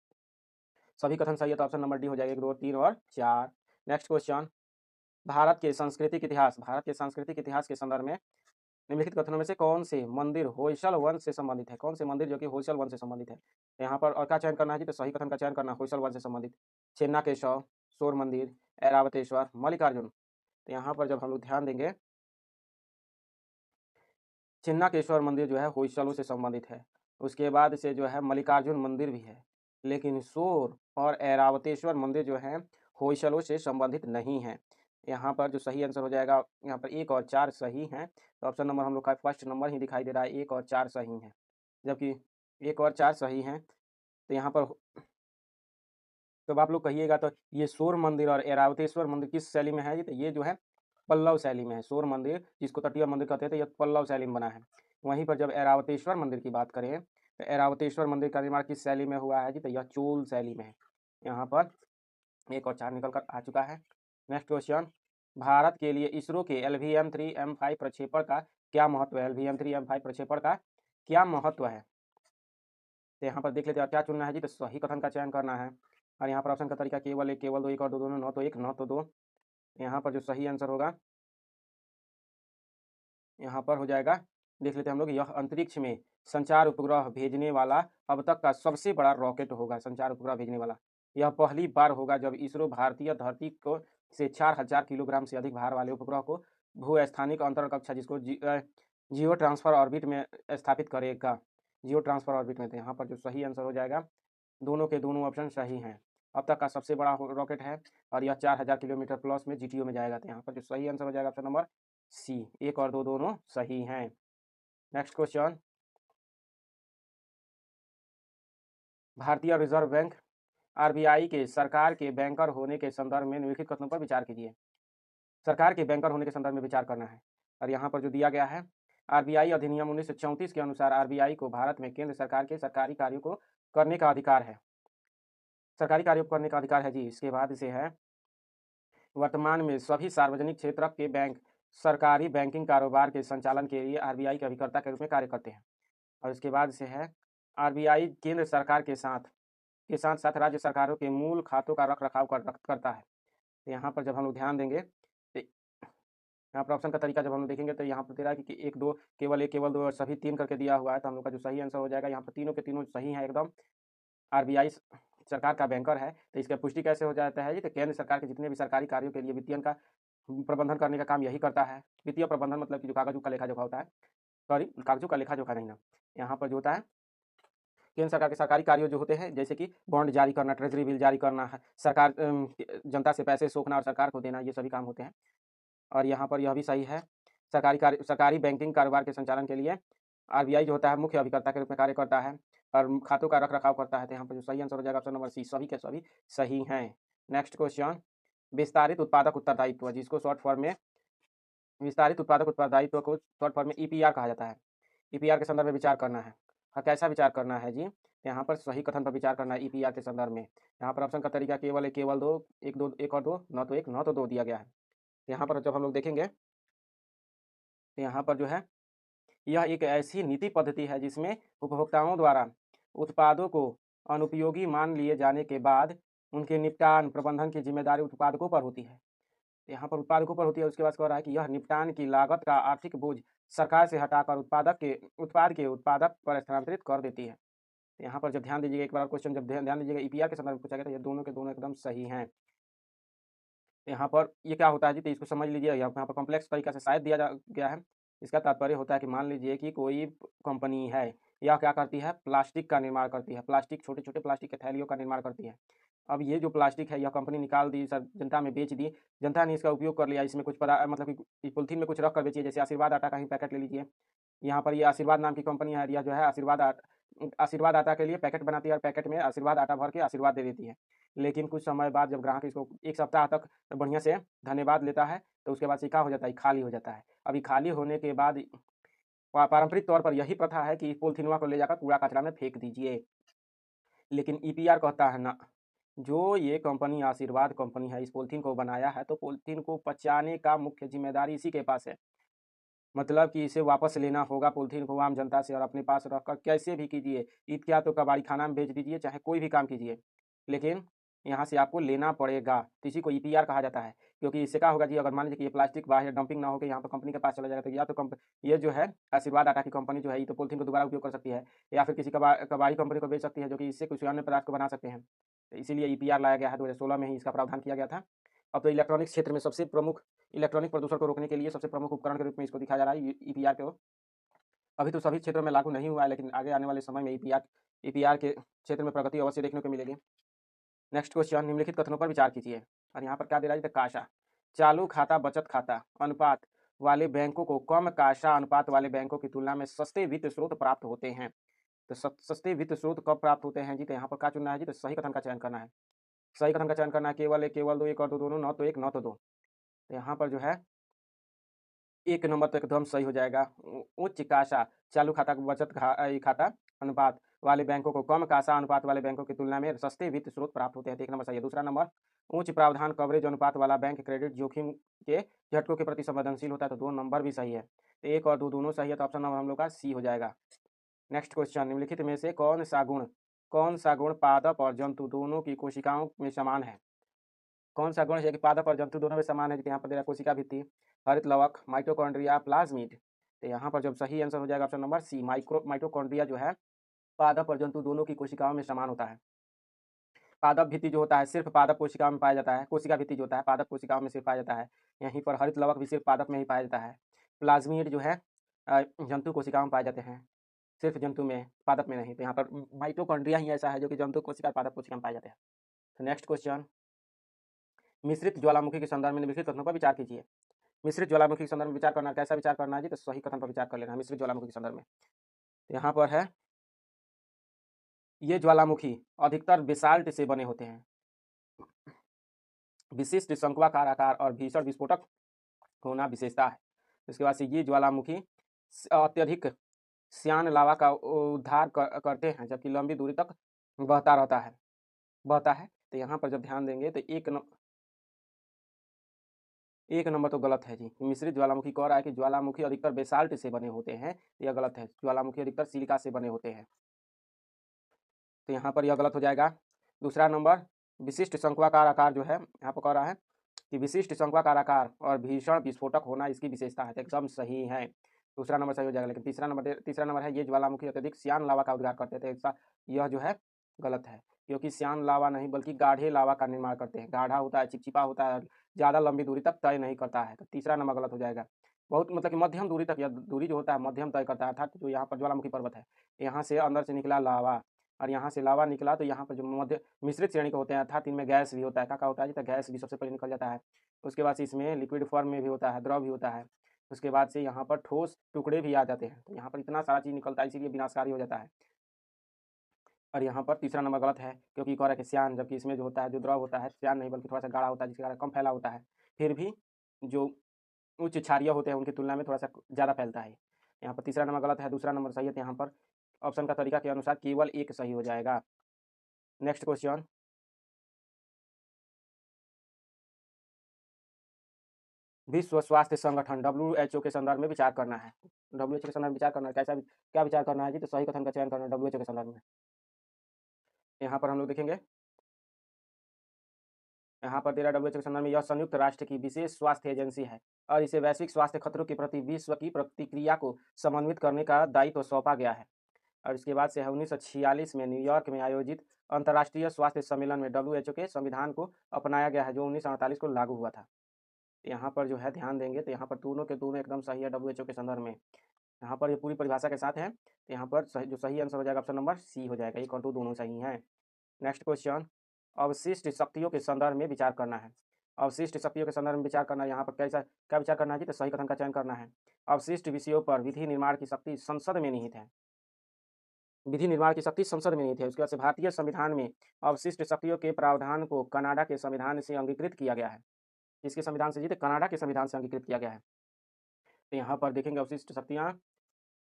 सभी कथन सही है तो ऑप्शन नंबर डी हो जाएगा, 1 2 3 और 4। नेक्स्ट क्वेश्चन, भारत के सांस्कृतिक इतिहास, भारत के सांस्कृतिक इतिहास के संदर्भ में निम्नलिखित कथनों में से कौन से मंदिर होयसल वंश से संबंधित है? कौन से मंदिर जो कि होयसल वंश से संबंधित है? तो यहाँ पर और क्या चयन करना है जी, तो सही कथन का चयन करना, होयसल वंश से संबंधित। छिन्नाकेशव, शोर मंदिर, ऐरावतेश्वर, मल्लिकार्जुन। तो यहाँ पर जब हम लोग ध्यान देंगे, छिन्नाकेश्वर मंदिर जो है होयसलों से संबंधित है। उसके बाद से जो है मल्लिकार्जुन मंदिर भी है, लेकिन शोर और ऐरावतेश्वर मंदिर जो है होयसलों से संबंधित नहीं है। यहाँ पर जो सही आंसर हो जाएगा, यहाँ पर 1 और 4 सही हैं। तो ऑप्शन नंबर हम लोग का फर्स्ट नंबर ही दिखाई दे रहा है, 1 और 4 सही हैं, जबकि 1 और 4 सही हैं। तो यहाँ पर तो आप लोग कहिएगा तो ये शोर मंदिर और ऐरावतेश्वर मंदिर किस शैली में है जी, तो ये जो है पल्लव शैली में है। शोर मंदिर जिसको तटीय मंदिर कहते हैं तो ये पल्लव शैली में बना है। वहीं पर जब ऐरावतेश्वर मंदिर की बात करें तो ऐरावतेश्वर मंदिर का निर्माण किस शैली में हुआ है जी, तो यह चोल शैली में है। यहाँ पर 1 और 4 निकल कर आ चुका है। नेक्स्ट क्वेश्चन, भारत के लिए इसरो के LVM-3M5 प्रक्षेपण का क्या महत्व है? LVM-3M5 प्रक्षेपण का क्या महत्व है? तो यहाँ पर देख लेते हैं क्या चुनना है जी, तो सही कथन का चयन करना है। और यहाँ पर ऑप्शन का तरीका केवल 1 केवल 2 1 और 2 दोनों, न तो 1 न तो 2। यहाँ पर जो सही आंसर होगा यहाँ पर हो जाएगा, देख लेते हैं हम लोग, यह अंतरिक्ष में संचार उपग्रह भेजने वाला अब तक का सबसे बड़ा रॉकेट होगा। संचार उपग्रह भेजने वाला यह पहली बार होगा जब इसरो भारतीय धरती को से 4000 किलोग्राम से अधिक भार वाले उपग्रह को भूस्थानिक अंतरिक्ष कक्षा जिसको जियो ट्रांसफर ऑर्बिट में स्थापित करेगा। जियो ट्रांसफर ऑर्बिट में। तो यहाँ पर जो सही आंसर हो जाएगा, दोनों के दोनों ऑप्शन सही हैं। अब तक का सबसे बड़ा रॉकेट है और यह 4000 किलोमीटर प्लस में GTO में जाएगा। तो यहाँ पर जो सही आंसर हो जाएगा ऑप्शन नंबर सी, 1 और 2 दोनों सही हैं। नेक्स्ट क्वेश्चन, भारतीय रिजर्व बैंक RBI के सरकार के बैंकर होने के संदर्भ में निम्नलिखित कथनों पर विचार कीजिए। सरकार के बैंकर होने के संदर्भ में विचार करना है और यहाँ पर जो दिया गया है, RBI अधिनियम 1934 के अनुसार RBI को भारत में केंद्र सरकार के सरकारी कार्यों को करने का अधिकार है। सरकारी कार्यों को करने का अधिकार है जी। इसके बाद से है, वर्तमान में सभी सार्वजनिक क्षेत्र के बैंक सरकारी बैंकिंग कारोबार के संचालन के लिए RBI के अभिकर्ता के रूप में कार्य करते हैं। और इसके बाद से है, RBI केंद्र सरकार के साथ साथ राज्य सरकारों के मूल खातों का रख रखाव करता है। तो यहाँ पर जब हम लोग ध्यान देंगे तो यहाँ पर ऑप्शन का तरीका जब हम लोग देखेंगे तो यहाँ पर दे रहा है कि 1 2 केवल 1 केवल 2 और सभी 3 करके दिया हुआ है। तो हम लोग का जो सही आंसर हो जाएगा, यहाँ पर तीनों के तीनों सही हैं एकदम। RBI सरकार का बैंकर है। तो इसका पुष्टि कैसे हो जाता है जी, तो केंद्र सरकार के जितने भी सरकारी कार्यों के लिए वित्तीय का प्रबंधन करने का काम यही करता है। वित्तीय प्रबंधन मतलब कि जो कागजों का लेखा जोखा होता है, सॉरी कागजों का लेखा जोखा नहीं ना, यहाँ पर जो होता है केंद्र सरकार के सरकारी कार्य जो होते हैं, जैसे कि बॉन्ड जारी करना, ट्रेजरी बिल जारी करना है, सरकार जनता से पैसे सोखना और सरकार को देना, ये सभी काम होते हैं। और यहाँ पर यह भी सही है, सरकारी बैंकिंग कारोबार के संचालन के लिए RBI जो होता है मुख्य अभिकर्ता के रूप में कार्य करता है और खातों का रख रखाव करता है। तो यहाँ पर जो सही आंसर हो जाएगा ऑप्शन नंबर सी, सभी के सभी सही हैं। नेक्स्ट क्वेश्चन, विस्तारित उत्पादक उत्तरदायित्व जिसको शॉर्ट फॉर्म में विस्तारित उत्पादक उत्तरदायित्व को शॉर्ट फॉर्म में EPR कहा जाता है। EPR के संदर्भ में विचार करना है। हाँ, कैसा विचार करना है जी, यहाँ पर सही कथन पर विचार करना है EPR के संदर्भ में। यहाँ पर ऑप्शन का तरीका केवल 1 केवल 2 1 2 1 और 2 न तो 1 न तो 2 दिया गया है। यहाँ पर जब हम लोग देखेंगे तो यहाँ पर जो है, यह एक ऐसी नीति पद्धति है जिसमें उपभोक्ताओं द्वारा उत्पादों को अनुपयोगी मान लिए जाने के बाद उनके निपटान प्रबंधन की जिम्मेदारी उत्पादकों पर होती है। यहाँ पर उत्पादकों पर होती है। उसके बाद कह रहा है कि यह निपटान की लागत का आर्थिक बोझ सरकार से हटाकर उत्पाद के उत्पादक पर स्थानांतरित कर देती है। यहाँ पर जब ध्यान दीजिएगा, एक बार क्वेश्चन जब ध्यान दीजिएगा, ईपीआर के संदर्भ में पूछा गया था, ये दोनों के दोनों एकदम सही हैं। यहाँ पर ये क्या होता है जी, तो इसको समझ लीजिए। यहाँ पर कॉम्प्लेक्स तरीका से शायद दिया जा गया है। इसका तात्पर्य होता है कि मान लीजिए कि कोई कंपनी है, यह क्या करती है, प्लास्टिक का निर्माण करती है, प्लास्टिक छोटे छोटे प्लास्टिक के थैलियों का निर्माण करती है। अब ये जो प्लास्टिक है, यह कंपनी निकाल दी, सब जनता में बेच दी, जनता ने इसका उपयोग कर लिया, इसमें कुछ मतलब कि पॉलिथीन में कुछ रख कर बेचिए। जैसे आशीर्वाद आटा का ही पैकेट ले लीजिए, यहाँ पर ये आशीर्वाद नाम की कंपनी है, यह जो है आशीर्वाद आटा के लिए पैकेट बनाती है और पैकेट में आशीर्वाद आटा भर के आशीर्वाद दे देती है। लेकिन कुछ समय बाद जब ग्राहक इसको 1 सप्ताह तक बढ़िया से धन्यवाद लेता है, तो उसके बाद से क्या हो जाता है, खाली हो जाता है। अभी खाली होने के बाद पारंपरिक तौर पर यही प्रथा है कि पॉलिथीनवा को ले जाकर कूड़ा कचरा में फेंक दीजिए। लेकिन ईपीआर कहता है ना, जो ये कंपनी आशीर्वाद कंपनी है, इस पॉलिथीन को बनाया है, तो पॉलिथीन को पचाने का मुख्य जिम्मेदारी इसी के पास है। मतलब कि इसे वापस लेना होगा पॉलिथीन को आम जनता से, और अपने पास रखकर कैसे भी कीजिए, ईद क्या तो कबाड़ी खाना में बेच दीजिए, चाहे कोई भी काम कीजिए, लेकिन यहाँ से आपको लेना पड़ेगा। तो इसी को ईपीआर कहा जाता है। क्योंकि इससे क्या होगा जी, अगर मान लीजिए कि ये प्लास्टिक बाहर डंपिंग ना होकर यहाँ पर कंपनी के पास चला जाएगा, तो या तो ये जो है आशीर्वाद आटा की कंपनी जो है, ये तो पॉलिथीन को दोबारा उपयोग कर सकती है, या फिर किसी कबाड़ी कंपनी को बेच सकती है, जो कि इससे कुछ अन्य पदार्थ को बना सकते हैं। तो इसीलिए ईपीआर लाया गया है, 2016 में ही इसका प्रावधान किया गया था। अब तो इलेक्ट्रॉनिक्स क्षेत्र में सबसे प्रमुख, इलेक्ट्रॉनिक प्रदूषण को रोकने के लिए सबसे प्रमुख उपकरण के रूप में इसको दिखाया जा रहा है, ईपीआर को। अभी तो सभी क्षेत्रों में लागू नहीं हुआ है, लेकिन आगे आने वाले समय में ईपीआर के क्षेत्र में प्रगति अवश्य देखने को मिलेगी। नेक्स्ट क्वेश्चन, निम्नलिखित कथनों पर विचार कीजिए। और यहाँ पर क्या दे रहा है, काशा चालू खाता बचत खाता अनुपात वाले बैंकों को कम काशा अनुपात वाले बैंकों की तुलना में सस्ते वित्त स्रोत प्राप्त होते हैं। तो सस्ते वित्त स्रोत कब प्राप्त होते हैं जी, तो यहाँ पर क्या चुनना है जी, तो सही कथन का चयन करना है। सही कथन का चयन करना है, केवल एक, केवल दो, एक और दो, दोनों, न तो एक न तो दो। तो यहाँ पर जो है 1 नंबर तो एकदम सही हो जाएगा। उच्च काशा चालू खाता खाता अनुपात वाले बैंकों को कम काशा अनुपात वाले बैंकों की तुलना में सस्ते वित्त स्रोत प्राप्त होते हैं, तो 1 नंबर सही है। दूसरा नंबर, उच्च प्रावधान कवरेज अनुपात वाला बैंक क्रेडिट जोखिम के झटकों के प्रति संवेदनशील होता है, तो 2 नंबर भी सही है। तो 1 और 2 दोनों सही है, तो ऑप्शन नंबर हम लोग का सी हो जाएगा। नेक्स्ट क्वेश्चन, निम्नलिखित में से कौन सा गुण पादप और जंतु दोनों की कोशिकाओं में समान है। कौन सा गुण है कि पादप और जंतु दोनों में समान है, जैसे यहाँ पर दे रहा कोशिका भित्ति, हरित लवक, माइटोकॉन्ड्रिया, प्लाज्मिड। तो यहाँ पर जब सही आंसर हो जाएगा ऑप्शन नंबर सी, माइटोकॉन्ड्रिया जो है पादप और जंतु दोनों की कोशिकाओं में समान होता है। पादप भित्ति जो होता है सिर्फ पादप कोशिकाओं में पाया जाता है, कोशिका भित्ति जो होता है पादप कोशिकाओं में सिर्फ पाया जाता है। यहीं पर हरित लवक भी सिर्फ पादप में ही पाया जाता है। प्लाज्मिड जो है जंतु कोशिकाओं में पाए जाते हैं, सिर्फ जंतु में, पादप में नहीं। तो यहाँ पर माइटोकॉन्ड्रिया ही ऐसा है जो कि जंतु कोशिका, पादप कोशिका में पाए जाते हैं। तो नेक्स्ट क्वेश्चन, मिश्रित ज्वालामुखी के संदर्भ में निम्नलिखित कथनों पर विचार कीजिए। मिश्रित ज्वालामुखी के संदर्भ में विचार करना, कैसा विचार करना है जी, तो सही कथन पर विचार कर लेना है मिश्रित ज्वालामुखी के संदर्भ में। यहाँ पर है, ये ज्वालामुखी अधिकतर बेसाल्ट से बने होते हैं, विशिष्ट शंक्वाकार आकार और भीषण विस्फोटक होना विशेषता है। इसके बाद से ये ज्वालामुखी अत्यधिक श्यान लावा का उद्धार करते हैं, जबकि लंबी दूरी तक बहता है। तो यहाँ पर जब ध्यान देंगे तो एक नंबर तो गलत है जी। मिश्रित ज्वालामुखी कह रहा है कि ज्वालामुखी अधिकतर बेसाल्ट से बने होते हैं, यह गलत है। ज्वालामुखी अधिकतर सिलिका से बने होते हैं, तो यहाँ पर यह गलत हो जाएगा। दूसरा नंबर, विशिष्ट शंक्वाकार आकार जो है, यहाँ पर कह रहा है कि विशिष्ट शंक्वाकार आकार और भीषण विस्फोटक होना इसकी विशेषता है, तो एकदम सही है। दूसरा नंबर सही हो जाएगा। लेकिन तीसरा नंबर है, ये ज्वालामुखी अत्यधिक श्यान लावा का उद्गार करते थे, ऐसा यह जो है गलत है, क्योंकि श्यान लावा नहीं बल्कि गाढ़े लावा का निर्माण करते हैं। गाढ़ा होता है, चिपचिपा होता है, ज़्यादा लंबी दूरी तक तय नहीं करता है, तो तीसरा नंबर गलत हो जाएगा। बहुत मतलब कि मध्यम दूरी तक, या दूरी जो होता है मध्यम तय करता है, अर्थात जो यहाँ पर ज्वालामुखी पर्वत है, यहाँ से अंदर से निकला लावा, और यहाँ से लावा निकला, तो यहाँ पर जो मध्य मिश्रित श्रेणी के होते हैं, अर्थात इनमें गैस भी होता है। क्या होता है जी, तो गैस भी सबसे पहले निकल जाता है। उसके बाद से इसमें लिक्विड फॉर्म में भी होता है, द्रव भी होता है। उसके बाद से यहाँ पर ठोस टुकड़े भी आ जाते हैं, तो यहाँ पर इतना सारा चीज़ निकलता है, इसीलिए विनाशकारी हो जाता है। और यहाँ पर तीसरा नंबर गलत है, क्योंकि कह रहा है कि श्यान, जबकि इसमें जो होता है, जो द्रव होता है, श्यान नहीं बल्कि थोड़ा सा गाढ़ा होता है, जिसके कारण कम फैला होता है, फिर भी जो उच्च क्षारीय होते हैं उनकी तुलना में थोड़ा सा ज़्यादा फैलता है। यहाँ पर तीसरा नंबर गलत है, दूसरा नंबर सही है। तो यहाँ पर ऑप्शन का तरीका के अनुसार केवल एक सही हो जाएगा। नेक्स्ट क्वेश्चन, विश्व स्वास्थ्य संगठन WHO के संदर्भ में विचार करना है। WHO के संदर्भ में विचार करना है, कैसा क्या विचार करना है जी, तो सही कथन का चयन करना है WHO के संदर्भ में। यहाँ पर हम लोग देखेंगे यहाँ पर तेरा WHO के संदर्भ में यह संयुक्त राष्ट्र की विशेष स्वास्थ्य एजेंसी है और इसे वैश्विक स्वास्थ्य खतरों के प्रति विश्व की प्रतिक्रिया को समन्वित करने का दायित्व सौंपा गया है। और इसके बाद से है 1946 में न्यूयॉर्क में आयोजित अंतर्राष्ट्रीय स्वास्थ्य सम्मेलन में WHO के संविधान को अपनाया गया है, जो 1948 को लागू हुआ था। यहाँ पर जो है ध्यान देंगे तो यहाँ पर दोनों के दोनों एकदम सही है WHO के संदर्भ में। यहाँ पर ये पूरी परिभाषा के साथ है, तो यहाँ पर जो सही आंसर हो जाएगा ऑप्शन नंबर सी हो जाएगा। 1 और 2 दोनों सही हैं। नेक्स्ट क्वेश्चन, अवशिष्ट शक्तियों के संदर्भ में विचार करना है। अवशिष्ट शक्तियों के संदर्भ में विचार करना है, यहाँ पर कैसा क्या विचार करना है जी, तो सही कथन का चयन करना है। अवशिष्ट विषयों पर विधि निर्माण की शक्ति संसद में निहित है। विधि निर्माण की शक्ति संसद में निहित है। उसके बाद से भारतीय संविधान में अवशिष्ट शक्तियों के प्रावधान को कनाडा के संविधान से अंगीकृत किया गया है। किसके संविधान से जी, तो कनाडा के संविधान से अंगीकृत किया गया है। तो यहाँ पर देखेंगे अवशिष्ट शक्तियाँ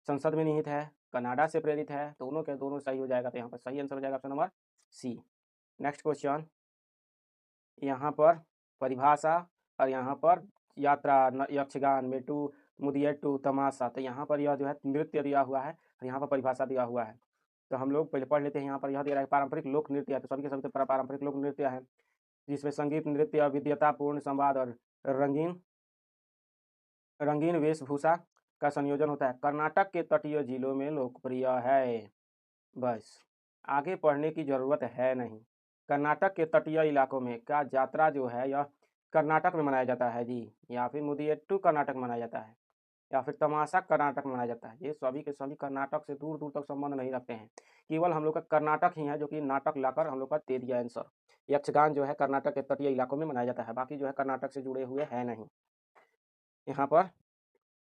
संसद में निहित है, कनाडा से प्रेरित है, दोनों के दोनों सही हो जाएगा। तो यहाँ पर सही आंसर हो जाएगा option number C. Next question, यहाँ पर परिभाषा और यहाँ पर यात्रा, यक्षगान, मेटू, मुदियट्टू, तमाशा। तो यहाँ पर यह जो है नृत्य दिया हुआ है और यहाँ पर परिभाषा दिया हुआ है। तो हम लोग पहले पढ़ लेते हैं। यहाँ पर यह दे रहा है पारंपरिक लोक नृत्य है, तो सभी के सभी तो पारंपरिक लोक नृत्य है, जिसमें संगीत, नृत्य, विद्यतापूर्ण संवाद और रंगीन रंगीन वेशभूषा का संयोजन होता है। कर्नाटक के तटीय जिलों में लोकप्रिय है। बस आगे पढ़ने की ज़रूरत है नहीं। कर्नाटक के तटीय इलाकों में क्या यात्रा जो है यह कर्नाटक में मनाया जाता है जी, या फिर मुदियट्टू कर्नाटक में मनाया जाता है, या फिर तमाशा कर्नाटक में मनाया जाता है। ये सभी के सभी कर्नाटक से दूर दूर तक संबंध नहीं रखते हैं। केवल हम लोग का कर्नाटक ही है जो कि नाटक लाकर हम लोग का दे दिया आंसर। यक्षगान जो है कर्नाटक के तटीय इलाकों में मनाया जाता है, बाकी जो है कर्नाटक से जुड़े हुए है नहीं। यहाँ पर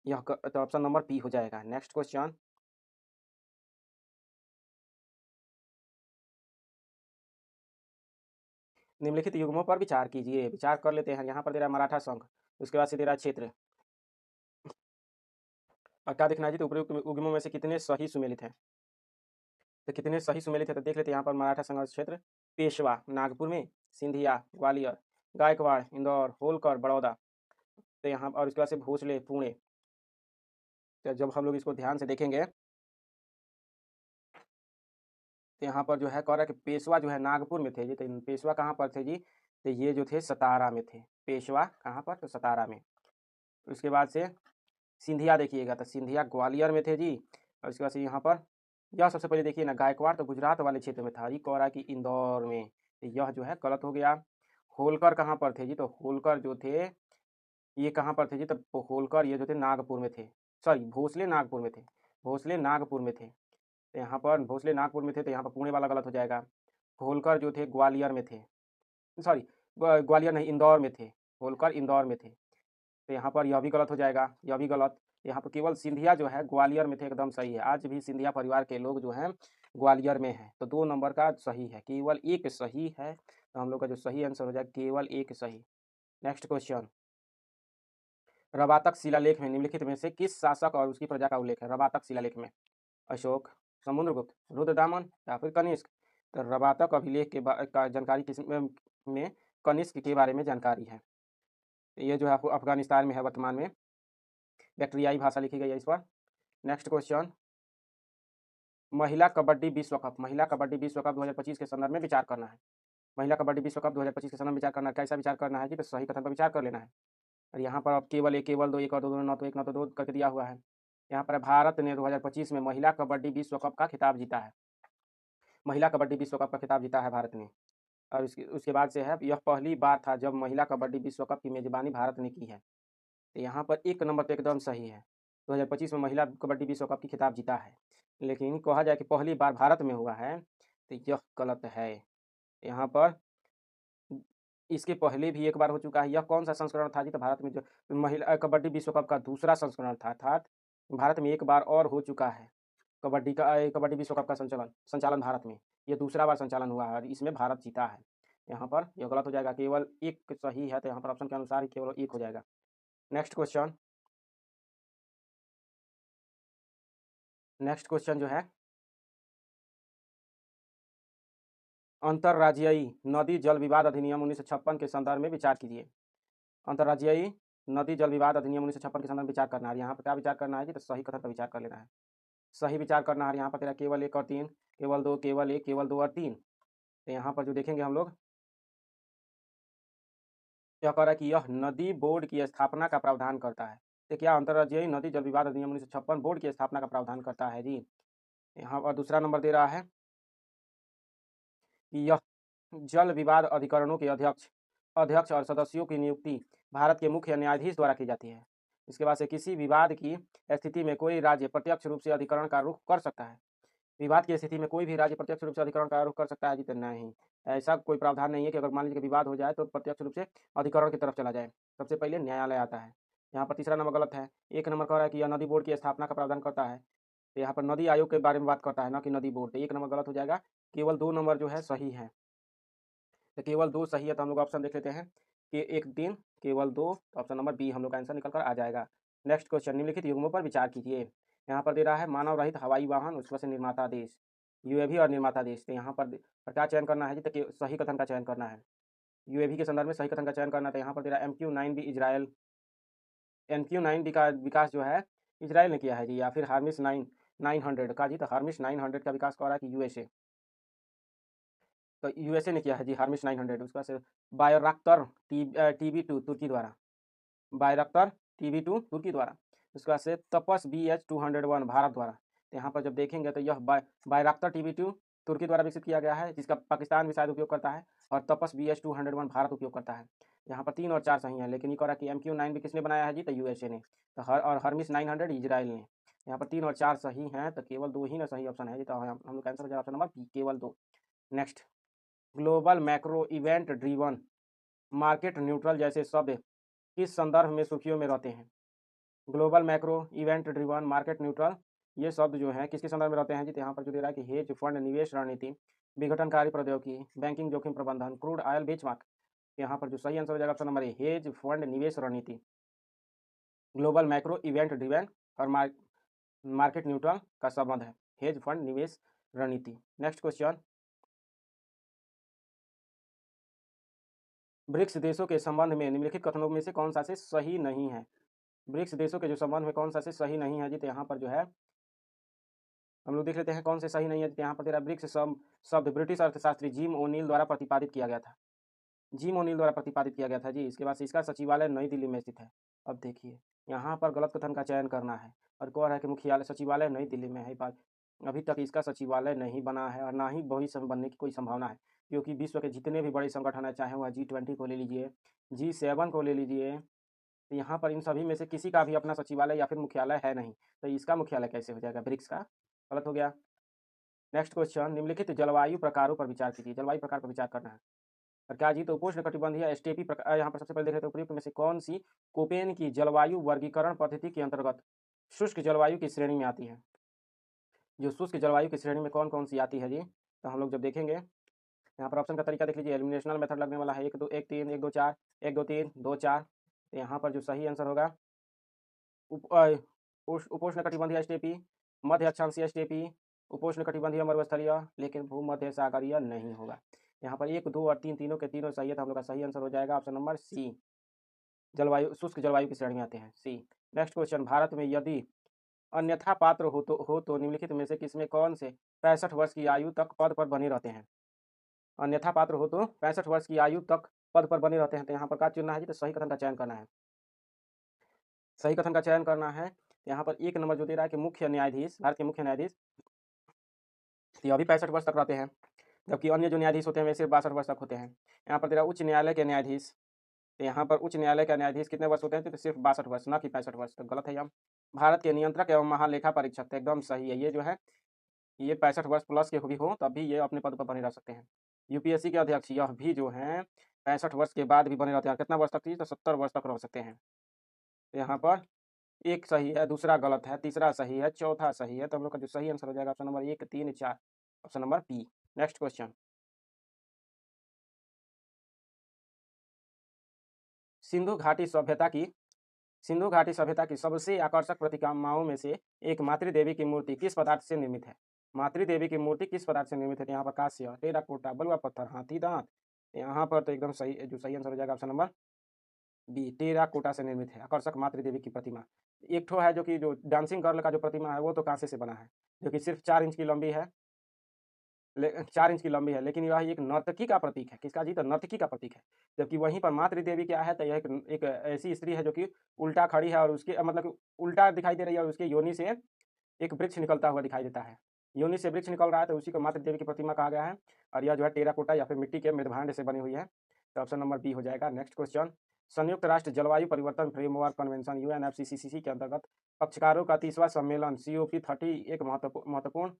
यह तो ऑप्शन नंबर बी हो जाएगा। नेक्स्ट क्वेश्चन, निम्नलिखित युग्मों पर विचार कीजिए। विचार कर लेते हैं। यहाँ पर दे रहा है मराठा संघ, उसके बाद से दे रहा है क्षेत्र, और क्या देखना है जी, तो उपयुक्त युग्मों में से कितने सही सुमेलित हैं। तो कितने सही सुमेलित है तो देख लेते हैं। यहाँ पर मराठा संघर्ष क्षेत्र, पेशवा नागपुर में, सिंधिया ग्वालियर, गायकवाड़ इंदौर, होलकर बड़ौदा। तो यहाँ और उसके बाद से भोसले पुणे। तो जब हम लोग इसको ध्यान से देखेंगे तो यहाँ पर जो है कह रहा है कि पेशवा जो है नागपुर में थे जी। तो पेशवा कहाँ पर थे जी, तो ये जो थे सतारा में थे। पेशवा कहाँ पर, तो सतारा में। उसके बाद से सिंधिया देखिएगा, तो सिंधिया ग्वालियर में थे जी। और उसके बाद से यहाँ पर यह सबसे पहले देखिए ना, गायकवाड़ तो गुजरात वाले क्षेत्र में था, ये कह रहा है कि इंदौर में। तो यह जो है गलत हो गया। होलकर कहाँ पर थे जी, तो होलकर जो थे ये कहाँ पर थे जी, तो होलकर ये जो थे नागपुर में थे। सॉरी, भोसले नागपुर में थे। भोसले नागपुर में थे। तो यहाँ पर भोसले नागपुर में थे, तो यहाँ पर पुणे वाला गलत हो जाएगा। होलकर जो थे ग्वालियर में थे, सॉरी ग्वालियर नहीं, इंदौर में थे। होलकर इंदौर में थे, तो यहाँ पर यह भी गलत हो जाएगा, यह भी गलत। यहाँ पर केवल सिंधिया जो है ग्वालियर में थे, एकदम सही है। आज भी सिंधिया परिवार के लोग जो हैं ग्वालियर में हैं। तो 2 नंबर का सही है, केवल एक सही है। तो हम लोग का जो सही आंसर हो जाएगा केवल एक सही। नेक्स्ट क्वेश्चन, रवातक शिलालेख में निम्नलिखित में से किस शासक और उसकी प्रजा का उल्लेख है। रवातक शिलालेख में अशोक, समुद्रगुप्त, रुद्रदामन या फिर कनिष्क। तो रवातक अभिलेख का जानकारी किस में कनिष्क के बारे में जानकारी है। ये जो है अफगानिस्तान में है वर्तमान में, बैक्ट्रियाई भाषा लिखी गई है इस पर। नेक्स्ट क्वेश्चन, महिला कबड्डी विश्व कप, महिला कबड्डी विश्व कप 2025 के संदर्भ में विचार करना है। महिला कबड्डी विश्व कप 2025 के संदर्भ में विचार करना है। कैसा विचार करना है कि तो सही कथन पर विचार कर लेना है। और यहाँ पर अब केवल एक, केवल दो, एक और दो, दोनों, न तो एक न तो दो करके दिया हुआ है। यहाँ पर भारत ने 2025 में महिला कबड्डी विश्व कप का खिताब जीता है। महिला कबड्डी विश्व कप का खिताब जीता है भारत ने। और उसके बाद से है, यह पहली बार था जब महिला कबड्डी विश्व कप की मेजबानी भारत ने की है। तो यहाँ पर 1 नंबर तो एकदम सही है। 2025 में महिला कबड्डी विश्व कप की खिताब जीता है, लेकिन कहा जाए कि पहली बार भारत में हुआ है तो यह गलत है। यहाँ पर इसके पहले भी एक बार हो चुका है। यह कौन सा संस्करण था जी, तो भारत में जो महिला कबड्डी विश्व कप का दूसरा संस्करण था, अर्थात भारत में एक बार और हो चुका है कबड्डी विश्व कप का संचालन भारत में। ये दूसरा बार संचालन हुआ है और इसमें भारत जीता है। यहाँ पर यह गलत हो जाएगा, केवल एक सही है। तो यहाँ पर ऑप्शन के अनुसार ही केवल एक हो जाएगा। नेक्स्ट क्वेश्चन, नेक्स्ट क्वेश्चन जो है, अंतर्राज्यीय नदी जल विवाद अधिनियम 1956 के संदर्भ में विचार कीजिए। अंतर्राज्यीय नदी जल विवाद अधिनियम 1956 के संदर्भ में विचार करना है। यहाँ पर क्या विचार करना है जी, तो सही कथन पर विचार कर लेना है। सही विचार करना है। यहाँ पर तेरा केवल 1 और 3, केवल 2, केवल 1, केवल 2 और 3। तो यहाँ पर जो देखेंगे हम लोग यह कह रहा है कि यह नदी बोर्ड की स्थापना का प्रावधान करता है। तो क्या अंतर्राज्यीय नदी जल विवाद अधिनियम 1956 बोर्ड की स्थापना का प्रावधान करता है जी। यहाँ पर दूसरा नंबर दे रहा है कि यह जल विवाद अधिकरणों के अध्यक्ष अध्यक्ष और सदस्यों की नियुक्ति भारत के मुख्य न्यायाधीश द्वारा की जाती है। इसके बाद से किसी विवाद की स्थिति में कोई राज्य प्रत्यक्ष रूप से अधिकरण का रुख कर सकता है। विवाद की स्थिति में कोई भी राज्य प्रत्यक्ष रूप से अधिकरण का रुख कर सकता है जी, तो नहीं, ऐसा कोई प्रावधान नहीं है कि अगर मान लीजिए कि विवाद हो जाए तो प्रत्यक्ष रूप से अधिकरण की तरफ चला जाए। सबसे पहले न्यायालय आता है। यहाँ पर तीसरा नंबर गलत है। एक नंबर कह रहा है कि यह नदी बोर्ड की स्थापना का प्रावधान करता है, तो यहाँ पर नदी आयोग के बारे में बात करता है, ना कि नदी बोर्ड। तो एक नंबर गलत हो जाएगा। केवल 2 नंबर जो है सही है। तो केवल 2 सही है, तो हम लोग ऑप्शन देख लेते हैं कि 1 3 केवल 2, तो ऑप्शन नंबर बी हम लोग का आंसर निकल कर आ जाएगा। नेक्स्ट क्वेश्चन, निम्नलिखित युग्मों पर विचार कीजिए। यहाँ पर दे रहा है मानव रहित हवाई वाहन, उसके बाद से निर्माता देश, यूएवी और निर्माता देश। तो यहाँ पर क्या चयन करना है जी, तो सही कथन का चयन करना है। यूएवी के संदर्भ में सही कथन का चयन करना है। तो यहाँ पर दे रहा है MQ-9B इजराइल, MQ-9B का विकास जो है इजराइल ने किया है जी, या फिर हार्मिस 900 का जी, तो हार्मिस 900 का विकास कर रहा है कि यूएसए, तो यूएसए ने किया है जी हार्मिस 900। उसके बाद से बायोराक्टर TB2 तुर्की द्वारा, बायोराक्टर TB2 तुर्की द्वारा। उसके बाद से तपस BH-201 भारत द्वारा। तो यहाँ पर जब देखेंगे तो यह बायोराक्टर TB2 तुर्की द्वारा विकसित किया गया है, जिसका पाकिस्तान भी शायद उपयोग करता है, और तपस BH-201 भारत उपयोग करता है। यहाँ पर 3 और 4 सही है, लेकिन ये कह रहा है कि MQ-9 भी किसने बनाया है जी, तो यूएसए ने, तो और हर्मिस 900 इजराइल ने। यहाँ पर 3 और 4 सही हैं, तो केवल 2 ही ना सही ऑप्शन है जी, तो हम लोग आंसर हो जाएगा ऑप्शन नंबर बी, केवल 2। Next, global macro event driven, market neutral जैसे शब्द किस संदर्भ में सुर्खियों में रहते हैं। Global macro event driven, market neutral, ये शब्द जो हैं किसके संदर्भ में रहते हैं जी, तो यहाँ पर जो दे रहा है कि हेज फंड, निवेश रणनीति, विघटनकारी प्रौद्योगिकी, बैंकिंग जोखिम प्रबंधन, क्रूड ऑयल बेंचमार्क। यहाँ पर जो सही आंसर हो जाएगा option number A, hedge fund निवेश रणनीति। ग्लोबल मैक्रो इवेंट ड्रिवन और मार्केट न्यूट्रल का संबंध है हेज फंड निवेश रणनीति। नेक्स्ट क्वेश्चन, ब्रिक्स देशों के संबंध में निम्नलिखित कथनों में से कौन सा से सही नहीं है। ब्रिक्स देशों के जो संबंध में कौन सा से सही नहीं है जी, तो यहाँ पर जो है हम लोग देख लेते हैं कौन से सही नहीं है। तो यहाँ पर तेरा ब्रिक्स शब्द ब्रिटिश अर्थशास्त्री जिम ओनील द्वारा प्रतिपादित किया गया था, जिम ओनील द्वारा प्रतिपादित किया गया था जी। इसके बाद से इसका सचिवालय नई दिल्ली में स्थित है। अब देखिए यहाँ पर गलत कथन का चयन करना है, और कह रहा है कि मुख्यालय सचिवालय नई दिल्ली में है। बात अभी तक इसका सचिवालय नहीं बना है, और ना ही भविष्य में बनने की कोई संभावना है, क्योंकि विश्व के जितने भी बड़े संगठन है, चाहे वह G20 को ले लीजिए, G7 को ले लीजिए, तो यहाँ पर इन सभी में से किसी का भी अपना सचिवालय या फिर मुख्यालय है नहीं, तो इसका मुख्यालय कैसे हो जाएगा ब्रिक्स का, गलत हो गया। नेक्स्ट क्वेश्चन, निम्नलिखित जलवायु प्रकारों पर विचार कीजिए। जलवायु प्रकार पर विचार करना है, और क्या जी, तो उपोष्ण कटिबंधीय स्टेपी प्रकार। यहाँ पर सबसे पहले देख रहे थे उपयुक्त में से कौन सी कोपेन की जलवायु वर्गीकरण पद्धति के अंतर्गत शुष्क जलवायु की श्रेणी में आती है। जो शुष्क जलवायु की श्रेणी में कौन कौन सी आती है जी, तो हम लोग जब देखेंगे यहाँ पर ऑप्शन का तरीका देख लीजिए। एलिमिनेशनल मेथड लगने वाला है 1 2 1 3 1 2 4 1 2 3 2 4। तो यहाँ पर जो सही आंसर होगा उपोष्ण कटिबंधीय स्टेपी, मध्य अक्षांशीय स्टेपी, उपोष्ण कटिबंधीय मरुस्थलीय, लेकिन भूमध्य सागरीय नहीं होगा। यहाँ पर 1 2 और 3 तीनों के तीनों सही है, तो हम लोग का सही आंसर हो जाएगा ऑप्शन नंबर सी, जलवायु शुष्क जलवायु की श्रेणी में आते हैं, सी। नेक्स्ट क्वेश्चन, भारत में यदि अन्यथा पात्र हो तो निम्नलिखित में से किसमें कौन से 65 वर्ष की आयु तक पद पर बने रहते हैं। अन्यथा पात्र हो तो 65 वर्ष की आयु तक पद पर बने रहते हैं। तो यहाँ पर क्या चुनना है जी, तो सही कथन का चयन करना है, सही कथन का चयन करना है। यहाँ पर 1 नंबर जो दे रहा है कि मुख्य न्यायाधीश, भारत के मुख्य न्यायाधीश, यह भी 65 वर्ष तक रहते हैं, जबकि अन्य जो न्यायाधीश होते हैं वे सिर्फ 62 वर्ष तक होते हैं। यहाँ पर तेरा उच्च न्यायालय के न्यायाधीश, तो यहाँ पर उच्च न्यायालय का न्यायाधीश कितने वर्ष होते हैं, तो सिर्फ 62 वर्ष, ना कि 65 वर्ष। तो गलत है यहाँ। भारत के नियंत्रक एवं महालेखा परीक्षक, तो एकदम सही है, ये जो है ये 65 वर्ष प्लस के भी हो तब भी ये अपने पद पर बने रह सकते हैं। यूपीएससी के अध्यक्ष यह भी जो हैं 65 वर्ष के बाद भी बने रहते हैं। कितना वर्ष तक थी, तो 70 वर्ष तक रह सकते हैं। तो यहाँ पर 1 सही है, दूसरा गलत है, तीसरा सही है, चौथा सही है। तो हम लोग का जो सही आंसर हो जाएगा option number 1 3 4, option number B. Next question, सिंधु घाटी सभ्यता की सिंधु घाटी सभ्यता की सबसे आकर्षक प्रतिमाओं में से एक मातृदेवी की मूर्ति किस पदार्थ से निर्मित है। मातृदेवी की मूर्ति किस पदार्थ से निर्मित है। तो यहाँ पर कांस्य, टेराकोटा, बलुआ पत्थर, हाथी दांत। यहाँ पर तो एकदम सही, जो सही आंसर हो जाएगा ऑप्शन नंबर बी, टेराकोटा से निर्मित है आकर्षक मातृदेवी की प्रतिमा। एक ठो है जो कि जो डांसिंग गर्ल का जो प्रतिमा है वो तो कांसे से बना है, जो कि सिर्फ 4 इंच की लंबी है। 4 इंच की लंबी है, लेकिन यह एक नर्तकी का प्रतीक है। किसका जी? तो नर्तकी का प्रतीक है। जबकि वहीं पर मातृ देवी क्या है? तो यह एक ऐसी स्त्री है जो कि उल्टा खड़ी है और उसके मतलब कि उल्टा दिखाई दे रही है और उसके योनि से एक वृक्ष निकलता हुआ दिखाई देता है। योनि से वृक्ष निकल रहा है तो उसी को मातृ देवी की प्रतिमा कहा गया है और यह जो है टेराकोटा या फिर मिट्टी के मृदभांड से बनी हुई है। तो ऑप्शन नंबर बी हो जाएगा। नेक्स्ट क्वेश्चन, संयुक्त राष्ट्र जलवायु परिवर्तन फ्रेमवर्क कन्वेंशन यूएनएफसीसीसी के अंतर्गत पक्षकारों का 30वां सम्मेलन COP30 एक महत्वपूर्ण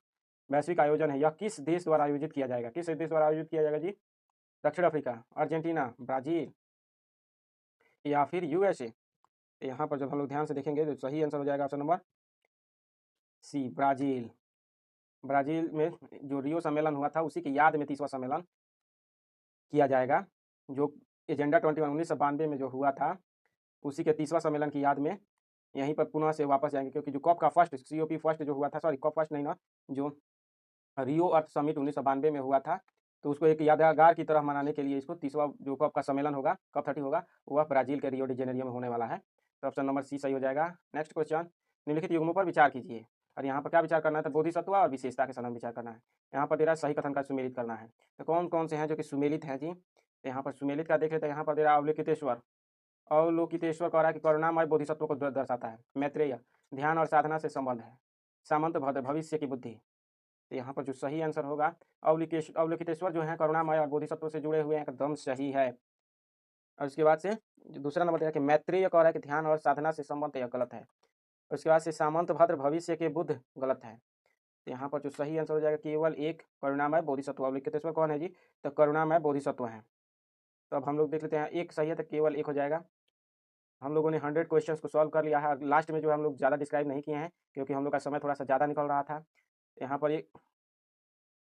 वैश्विक आयोजन है। यह किस देश द्वारा आयोजित किया जाएगा? किस देश द्वारा आयोजित किया जाएगा जी? दक्षिण अफ्रीका, अर्जेंटीना, ब्राजील या फिर USA। यहाँ पर जब हम लोग ध्यान से देखेंगे तो सही आंसर हो जाएगा option number C, Brazil. Brazil में जो रियो सम्मेलन हुआ था उसी की याद में 30वां सम्मेलन किया जाएगा। जो एजेंडा 21 1992 में जो हुआ था उसी के 30वां सम्मेलन की याद में यहीं पर पुनः से वापस जाएंगे, क्योंकि जो कॉप का फर्स्ट COP फर्स्ट जो हुआ था, सॉरी कॉप फर्स्ट नहीं ना, जो रियो अर्थ समिट 1992 में हुआ था, तो उसको एक यादगार की तरह मनाने के लिए इसको 30वां जो कॉप का सम्मेलन होगा, कॉप 30 होगा, वह ब्राजील के रियो डी जेनेरियो में होने वाला है। तो ऑप्शन नंबर सी सही हो जाएगा। नेक्स्ट क्वेश्चन, निम्नलिखित युग्मों पर विचार कीजिए। और यहाँ पर क्या विचार करना है? तो बोधिसत्व और विशेषता के संबंध विचार करना है। यहाँ पर दे रहा है सही कथन का सुमेलित करना है। तो कौन कौन से हैं जो कि सुमेलित हैं जी? तो यहाँ पर सुमेलित का देख लेते हैं। यहाँ पर दे रहा है अवलोकितेश्वर। अवलोकितेश्वर कह रहा है कि करुणामय बोधिसत्व को दर्शाता है। मैत्रेय, ध्यान और साधना से संबंध है। सामंत भद्र, भविष्य की बुद्धि। तो यहाँ पर जो सही आंसर होगा अवलोकितेश्वर जो है करुणामय और बोधिसत्व से जुड़े हुए हैं, एकदम सही है। और उसके बाद से जो दूसरा नंबर दिया कि मैत्रेय कह रहा है कि ध्यान और साधना से संबंध, यह गलत है। उसके बाद से सामंत भद्र, भविष्य के बुद्ध, गलत है। तो यहाँ पर जो सही आंसर हो जाएगा केवल एक, करुणामय बोधिसत्व। अवलोकितेश्वर कौन है जी? तो करुणामय बोधिसत्व है। तो अब हम लोग देख लेते हैं, एक सही है तो केवल एक हो जाएगा। हम लोगों ने 100 क्वेश्चंस को सॉल्व कर लिया है। लास्ट में जो हम लोग ज़्यादा डिस्क्राइब नहीं किए हैं क्योंकि हम लोग का समय थोड़ा सा ज़्यादा निकल रहा था। यहाँ पर एक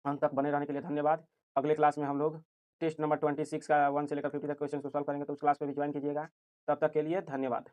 अंत तक बने रहने के लिए धन्यवाद। अगले क्लास में हम लोग टेस्ट नंबर 26 का 1 से लेकर 50 तक क्वेश्चन को सॉल्व करेंगे, तो उस क्लास में भी ज्वाइन कीजिएगा। तब तक के लिए धन्यवाद।